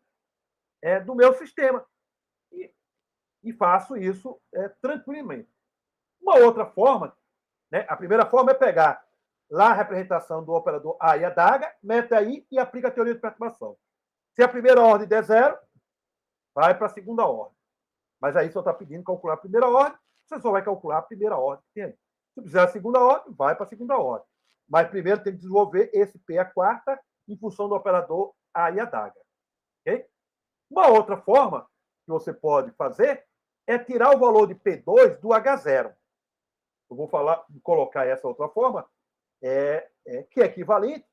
do meu sistema. E faço isso tranquilamente. Uma outra forma, né, a primeira forma é pegar lá a representação do operador A e a daga, mete aí e aplica a teoria de perturbação. Se a primeira ordem der zero, vai para a segunda ordem. Mas aí só está pedindo calcular a primeira ordem, você só vai calcular a primeira ordem que tem. Se precisar a segunda ordem, vai para a segunda ordem. Mas primeiro tem que desenvolver esse P a quarta em função do operador A e a daga. Okay? Uma outra forma que você pode fazer é tirar o valor de P2 do H0. Eu vou colocar essa outra forma, que é equivalente,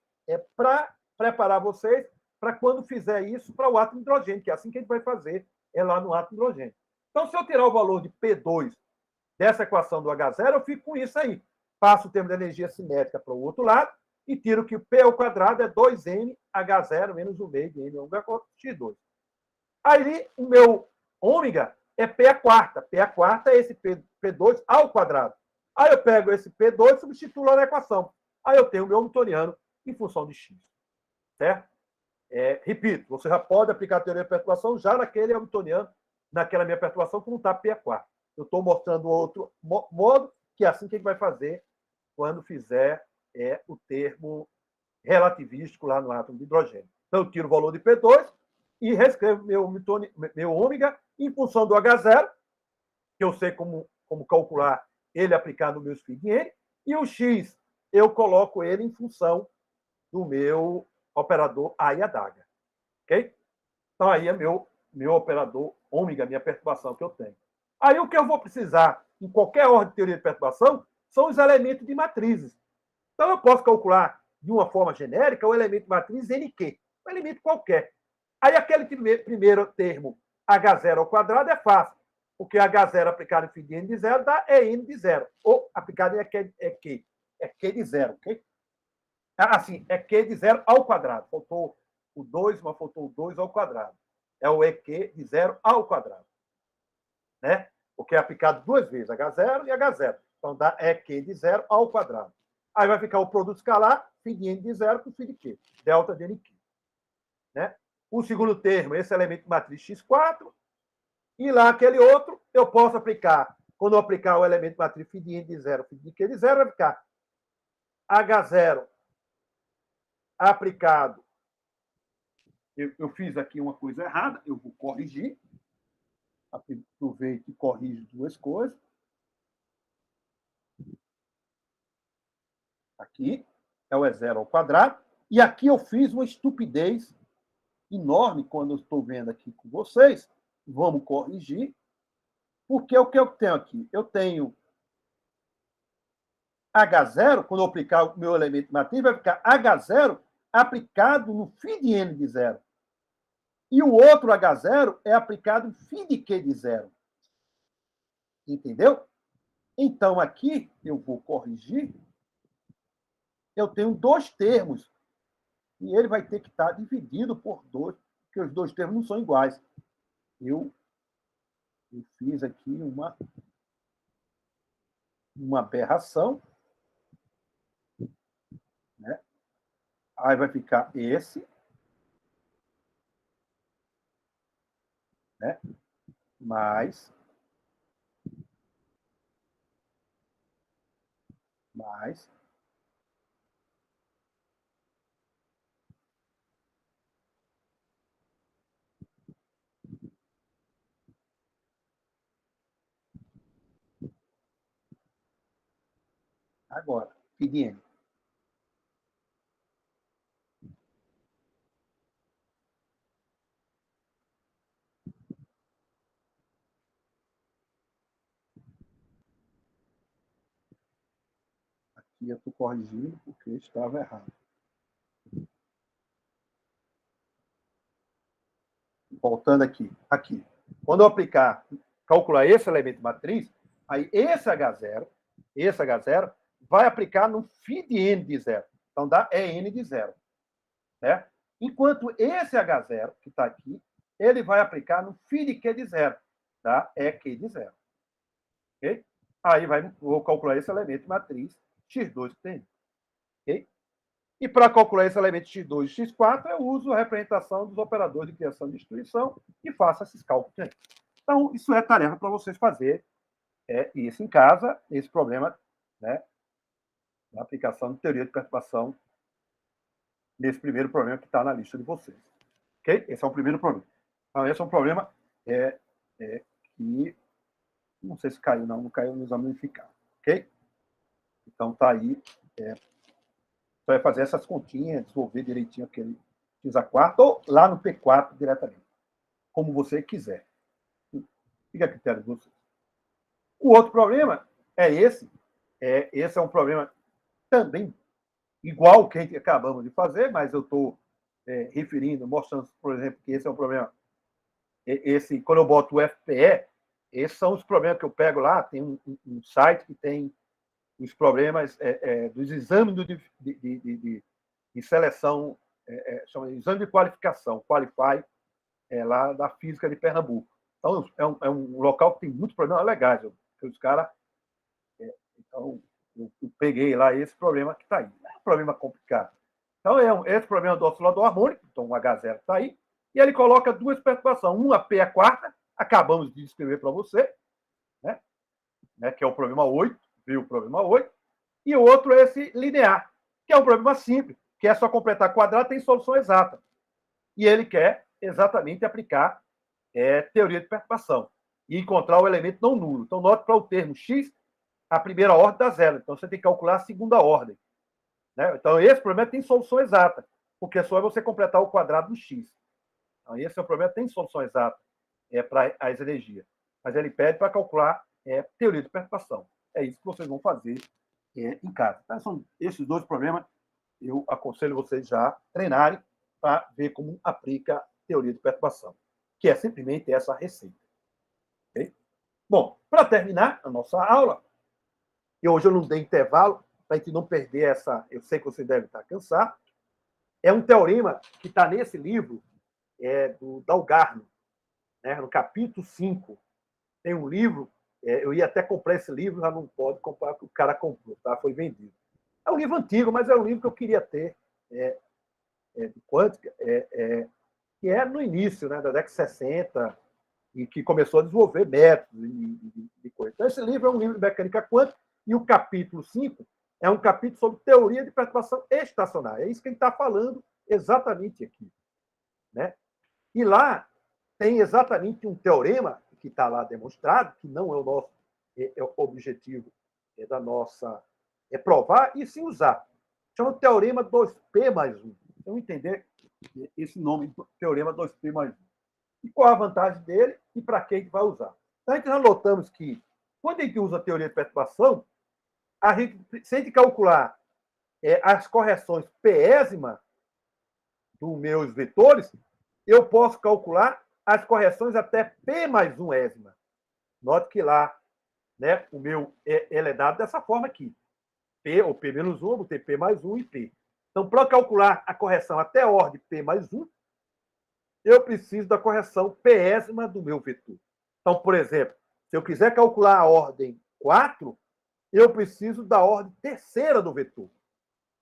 para preparar vocês para quando fizer isso para o átomo de hidrogênio, que é assim que a gente vai fazer lá no átomo de hidrogênio. Então, se eu tirar o valor de P2 dessa equação do H0, eu fico com isso aí. Passo o termo de energia cinética para o outro lado e tiro que o P ao quadrado é 2N H0 menos o meio de N ômega X2. Aí, o meu ômega é P a quarta. P a quarta é esse P2 ao quadrado. Aí eu pego esse P2 e substituo lá na equação. Aí eu tenho o meu hamiltoniano em função de X. Certo? Repito, você já pode aplicar a teoria de perturbação já naquele hamiltoniano, naquela minha perturbação, que não está P a quarta. Eu estou mostrando outro modo, que é assim que a gente vai fazer quando fizer o termo relativístico lá no átomo de hidrogênio. Então, eu tiro o valor de P2 e reescrevo meu ômega em função do H0, que eu sei como calcular ele aplicado no meu speed N, e o X eu coloco ele em função do meu operador A e a daga. Ok? Então, aí é meu operador ômega, minha perturbação que eu tenho. Aí o que eu vou precisar, em qualquer ordem de teoria de perturbação, são os elementos de matrizes. Então, eu posso calcular, de uma forma genérica, o elemento de matriz NQ, um elemento qualquer. Aí, aquele primeiro termo, H0 ao quadrado, é fácil, porque H0 aplicado em φ de N de zero dá N de zero, ou aplicado em Q de zero, ok? Assim, é Q de zero ao quadrado. Faltou o 2, mas faltou o 2 ao quadrado. É o EQ de zero ao quadrado. Né? Porque é aplicado duas vezes, H0 e H0. Então, dá EQ de zero ao quadrado. Aí vai ficar o produto escalar, φ de N de zero com φ de Q, delta de NQ. Né? O segundo termo, esse elemento de matriz X4, e lá aquele outro, eu posso aplicar, quando eu aplicar o elemento de matriz φ de N de zero, φ de Q de zero, vai ficar H0 aplicado. Eu fiz aqui uma coisa errada, eu vou corrigir. Aproveito e corrijo duas coisas. Aqui é o E0 ao quadrado. E aqui eu fiz uma estupidez enorme quando eu estou vendo aqui com vocês. Vamos corrigir. Porque o que eu tenho aqui? Eu tenho H0, quando eu aplicar o meu elemento matriz, vai ficar H0 aplicado no φ de N de zero. E o outro H0 é aplicado no φ de Q de zero. Entendeu? Então, aqui eu vou corrigir. Eu tenho dois termos. E ele vai ter que estar dividido por dois, porque os dois termos não são iguais. Eu fiz aqui uma aberração. Né? Aí vai ficar esse. Né? Mais agora, φ de N. Aqui eu estou corrigindo porque estava errado. voltando aqui. Quando eu calcular esse elemento matriz, aí esse H0 vai aplicar no φ de n de zero. Então, dá n de zero. Né? Enquanto esse H0, que está aqui, ele vai aplicar no φ de Q de zero. Tá? Q de zero. Okay? Aí vou calcular esse elemento matriz x2 que tem. Okay? E para calcular esse elemento x2 e x4, eu uso a representação dos operadores de criação e destruição e faço esses cálculos aí. Então, isso é tarefa para vocês fazerem isso em casa, esse problema, né, da aplicação de teoria de perturbação nesse primeiro problema que está na lista de vocês. Ok? Esse é o primeiro problema. Então, esse é um problema que não sei se caiu, não caiu no exame unificado. Ok? Então, está aí. Você vai fazer essas continhas, desenvolver direitinho aquele x a quarta, ou lá no P4 diretamente, como você quiser. Fica a critério de vocês. O outro problema é esse. Esse é um problema também igual ao que a gente acabamos de fazer, mas eu estou referindo, mostrando, por exemplo, que esse é um problema. Quando eu boto o FPE, esses são os problemas que eu pego lá. Tem um site que tem os problemas dos exames de seleção, chama de exame de qualificação, Qualify, lá da Física de Pernambuco. Então, é um local que tem muitos problemas legais. Os caras. Então, eu peguei lá esse problema que está aí. É um problema complicado. Então, esse problema do oscilador harmônico, então o H0 está aí, e ele coloca duas perturbações. Uma P a quarta, acabamos de descrever para você, né, que é o problema 8, viu o problema 8, e o outro é esse linear, que é um problema simples, que é só completar quadrado, tem solução exata. E ele quer exatamente aplicar teoria de perturbação e encontrar o elemento não nulo. Então, note para o termo x, a primeira ordem dá zero. Então, você tem que calcular a segunda ordem. Né? Então, esse problema tem solução exata, porque só é você completar o quadrado do x. Então, esse é o problema, tem solução exata para as energias. Mas ele pede para calcular teoria de perturbação. É isso que vocês vão fazer em casa. Então, são esses dois problemas. Eu aconselho vocês já treinarem para ver como aplica teoria de perturbação, que é simplesmente essa receita. Okay? Bom, para terminar a nossa aula, e hoje eu não dei intervalo, para a gente não perder essa... Eu sei que você deve estar cansado. É um teorema que está nesse livro do Dalgarno, né, no capítulo 5. Tem um livro, eu ia até comprar esse livro, já não pode comprar, porque o cara comprou, tá? Foi vendido. É um livro antigo, mas é um livro que eu queria ter, de quântica, que é no início, né, da década de 60, e que começou a desenvolver métodos de coisas. Então, esse livro é um livro de mecânica quântica, e o capítulo 5 é um capítulo sobre teoria de perturbação estacionária. É isso que a gente está falando exatamente aqui. Né? E lá tem exatamente um teorema que está lá demonstrado, que não é o nosso objetivo da nossa... provar e sim usar. Chama o teorema 2P mais 1. Então, entender esse nome, teorema 2P mais 1. E qual a vantagem dele e para quem a gente vai usar. Então, a gente já notamos que, quando a gente usa a teoria de perturbação, se a gente calcular as correções pésima dos meus vetores, eu posso calcular as correções até P mais 1 ésima. Note que lá, né, o meu ele é dado dessa forma aqui. P ou P menos 1, eu vou ter P mais 1 e P. Então, para calcular a correção até a ordem P mais 1, eu preciso da correção pésima do meu vetor. Então, por exemplo, se eu quiser calcular a ordem 4, eu preciso da ordem terceira do vetor.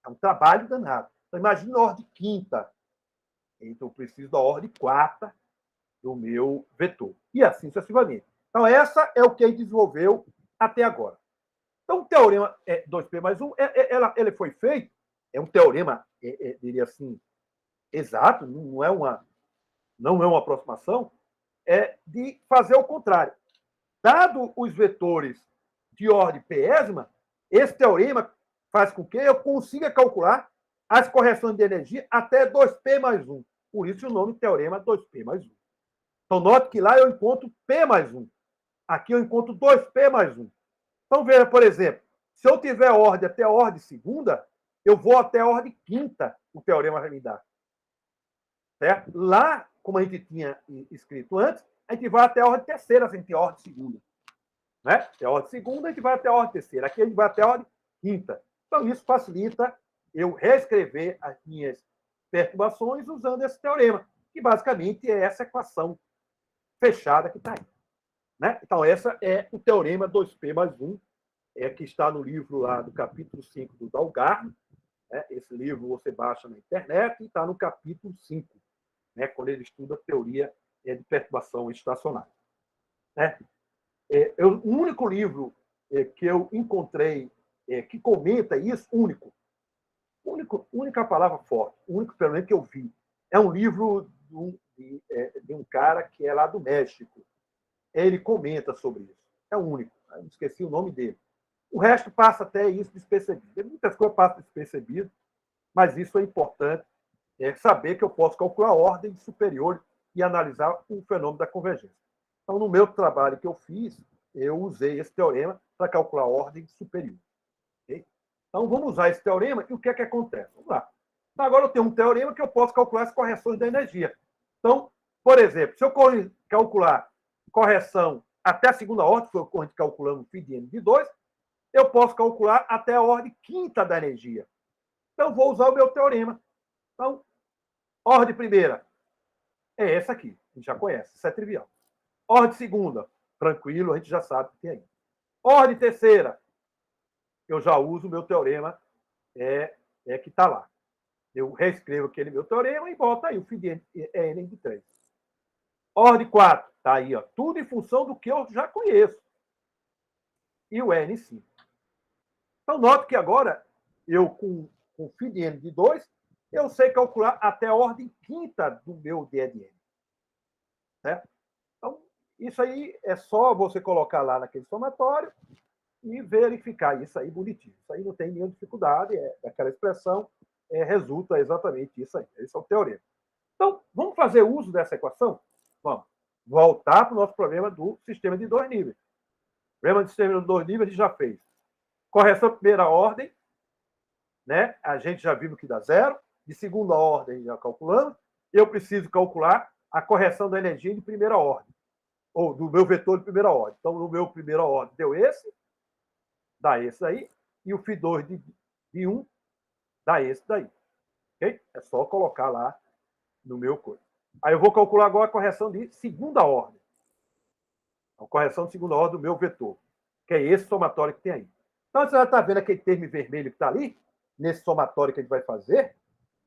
É um trabalho danado. Então, imagine a ordem quinta. Então, eu preciso da ordem quarta do meu vetor. E assim sucessivamente. Então, essa é o que a gente desenvolveu até agora. Então, o teorema 2P mais 1, ele foi feito, é um teorema, diria assim, exato, não é uma aproximação, de fazer o contrário. Dado os vetores de ordem pésima, esse teorema faz com que eu consiga calcular as correções de energia até 2P mais 1. Por isso o nome teorema 2P mais 1. Então, note que lá eu encontro P mais 1. Aqui eu encontro 2P mais 1. Então, veja, por exemplo, se eu tiver ordem até a ordem segunda, eu vou até a ordem quinta, o teorema vai me dar. Certo? Lá como a gente tinha escrito antes, a gente vai até a ordem terceira, a gente tem a ordem segunda. Né? Até a ordem segunda, a gente vai até a ordem terceira. Aqui a gente vai até a ordem quinta. Então, isso facilita eu reescrever as minhas perturbações usando esse teorema, que basicamente é essa equação fechada que está aí. Né? Então, essa é o teorema 2P mais 1, que está no livro lá do capítulo 5 do Dalgarno. Né? Esse livro você baixa na internet e está no capítulo 5, né? Quando ele estuda a teoria de perturbação estacionária. Né? O único livro que eu encontrei que comenta isso, única palavra forte, o único pelo menos que eu vi, é um livro de um cara que é lá do México. Ele comenta sobre isso. É o único. Eu esqueci o nome dele. O resto passa até isso despercebido. Muitas coisas passam despercebido, mas isso é importante, saber que eu posso calcular ordens superiores e analisar o fenômeno da convergência. Então, no meu trabalho que eu fiz, eu usei esse teorema para calcular ordem superior. Okay? Então, vamos usar esse teorema e o que é que acontece? Vamos lá. Então, agora eu tenho um teorema que eu posso calcular as correções da energia. Então, por exemplo, se eu calcular correção até a segunda ordem, foi o que a gente calculando o φ de n de 2, eu posso calcular até a ordem quinta da energia. Então, vou usar o meu teorema. Então, ordem primeira é essa aqui, a gente já conhece, isso é trivial. Ordem segunda, tranquilo, a gente já sabe que tem aí. Ordem terceira, eu já uso o meu teorema que está lá. Eu reescrevo aquele meu teorema e boto aí o φ de n é n de 3. Ordem 4, está aí, ó, tudo em função do que eu já conheço. E o n 5. Então, note que agora, eu com φ de n de 2, eu sei calcular até a ordem quinta do meu d de n. Certo? Então, isso aí é só você colocar lá naquele somatório e verificar isso aí bonitinho. Isso aí não tem nenhuma dificuldade, aquela expressão resulta exatamente isso aí. Esse é o teorema. Então, vamos fazer uso dessa equação? Vamos voltar para o nosso problema do sistema de 2 níveis. O problema do sistema de 2 níveis a gente já fez. Correção de primeira ordem, né? A gente já viu que dá 0. De segunda ordem, já calculamos. Eu preciso calcular a correção da energia de primeira ordem, ou do meu vetor de primeira ordem. Então, no meu primeira ordem deu esse, dá esse aí, e o φ2 de 1 dá esse daí. Okay? É só colocar lá no meu coisa. Aí eu vou calcular agora a correção de segunda ordem. A correção de segunda ordem do meu vetor, que é esse somatório que tem aí. Então, você já está vendo aquele termo vermelho que está ali, nesse somatório que a gente vai fazer,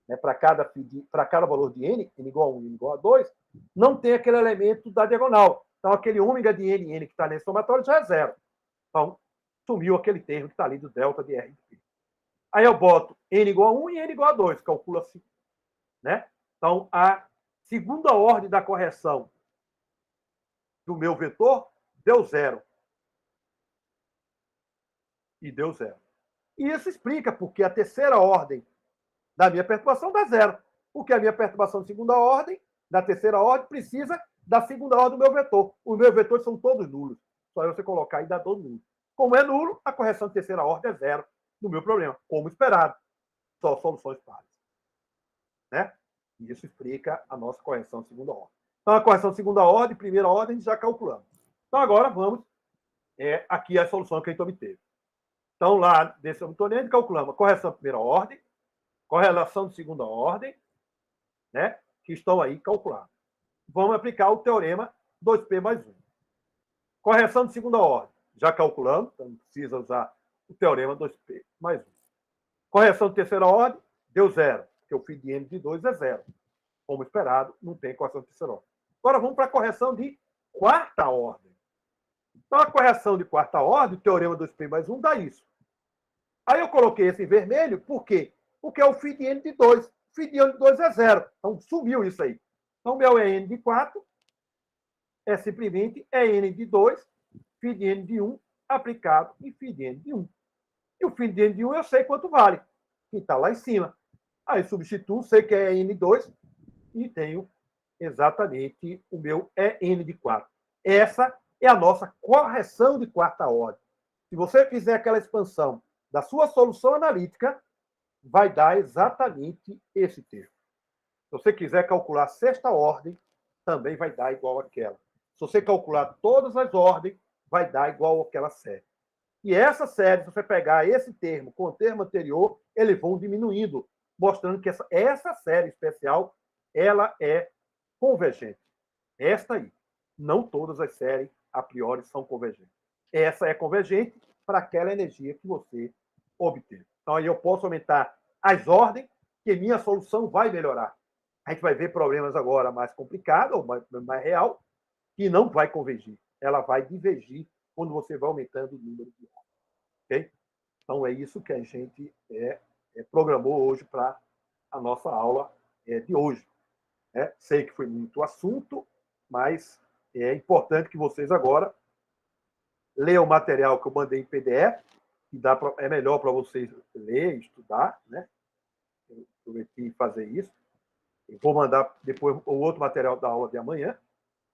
né, para cada valor de n igual a 1, n igual a 2, não tem aquele elemento da diagonal. Então, aquele ômega de n que está nesse somatório já é 0. Então, sumiu aquele termo que está ali do delta de R de π. Aí eu boto n igual a 1 e n igual a 2, calculo assim. Né? Então, a segunda ordem da correção do meu vetor deu 0. E deu 0. E isso explica porque a terceira ordem da minha perturbação dá 0. Porque a minha perturbação de segunda ordem, da terceira ordem, precisa da segunda ordem do meu vetor. Os meus vetores são todos nulos. Só você colocar e dar todo nulo. Como é nulo, a correção de terceira ordem é 0 no meu problema, como esperado. Só soluções pares. Né? E isso explica a nossa correção de segunda ordem. Então, a correção de segunda ordem, primeira ordem, a gente já calculamos. Então, agora vamos aqui a solução que a gente obteve. Então, lá desse obtonente, calculamos a correção de primeira ordem, correlação de segunda ordem, né, que estão aí calculados. Vamos aplicar o teorema 2P mais 1. Correção de segunda ordem, já calculamos, então não precisa usar o teorema 2P mais 1. Correção de terceira ordem, deu 0, porque o φ de n de 2 é 0. Como esperado, não tem correção de terceira ordem. Agora vamos para a correção de quarta ordem. Então, a correção de quarta ordem, o teorema 2P mais 1, dá isso. Aí eu coloquei esse em vermelho, por quê? Porque é o φ de n de 2. O φ de n de 2 é 0. Então, sumiu isso aí. Então, o meu é n de 4, é simplesmente n de 2, φ de n de 1, aplicado em φ de n de 1. E o φ de n de 1 eu sei quanto vale, que está lá em cima. Aí substituo, sei que é n2, e tenho exatamente o meu n de 4. Essa é a nossa correção de quarta ordem. Se você fizer aquela expansão da sua solução analítica, vai dar exatamente esse termo. Se você quiser calcular a sexta ordem, também vai dar igual àquela. Se você calcular todas as ordens, vai dar igual àquela série. E essa série, se você pegar esse termo com o termo anterior, eles vão diminuindo, mostrando que essa série especial ela é convergente. Esta aí. Não todas as séries, a priori, são convergentes. Essa é convergente para aquela energia que você obteve. Então, aí eu posso aumentar as ordens, que minha solução vai melhorar. A gente vai ver problemas agora mais complicados, ou mais real, que não vai convergir. Ela vai divergir quando você vai aumentando o número de ordens. Okay? Então, é isso que a gente programou hoje para a nossa aula de hoje. Sei que foi muito assunto, mas é importante que vocês agora leiam o material que eu mandei em PDF, que é melhor para vocês ler, estudar, né? Eu prometi fazer isso. Eu vou mandar depois o outro material da aula de amanhã,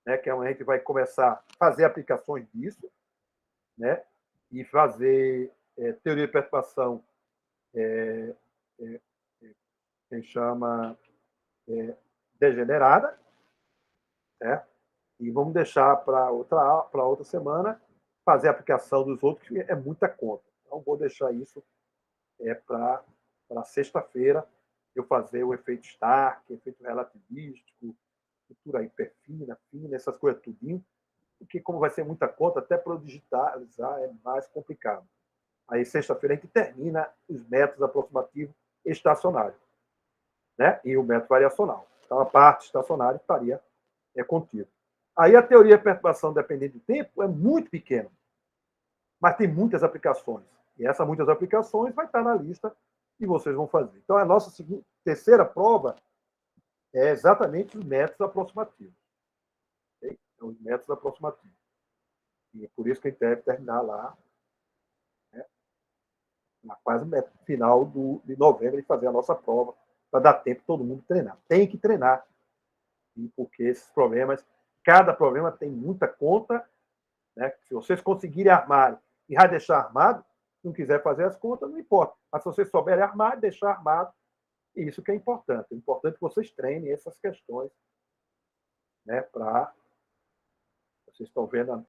né? Que a gente vai começar a fazer aplicações disso, né? E fazer teoria de perturbação, que chama degenerada, né? E vamos deixar para outra semana fazer a aplicação dos outros, que é muita conta. Então, vou deixar isso para sexta-feira, eu fazer o efeito Stark, efeito relativístico, estrutura hiperfina, fina, essas coisas tudinho, porque como vai ser muita conta, até para eu digitalizar é mais complicado. Aí, sexta-feira, a gente termina os métodos aproximativos estacionários, né? E o método variacional. Então, a parte estacionária estaria contida. Aí, a teoria de perturbação dependente do tempo é muito pequena, mas tem muitas aplicações. E essas muitas aplicações vai estar na lista que vocês vão fazer. Então, a nossa terceira prova é exatamente os métodos aproximativos. Okay? Então, os métodos aproximativos. E é por isso que a gente deve terminar lá, né, na quase final de novembro, e fazer a nossa prova, para dar tempo para todo mundo treinar. Tem que treinar. E porque esses problemas, cada problema tem muita conta, né? Se vocês conseguirem armar e já deixar armado, se não quiser fazer as contas, não importa. Mas se vocês souberem armar, deixar armado, isso que é importante. É importante que vocês treinem essas questões, né? Para vocês estão vendo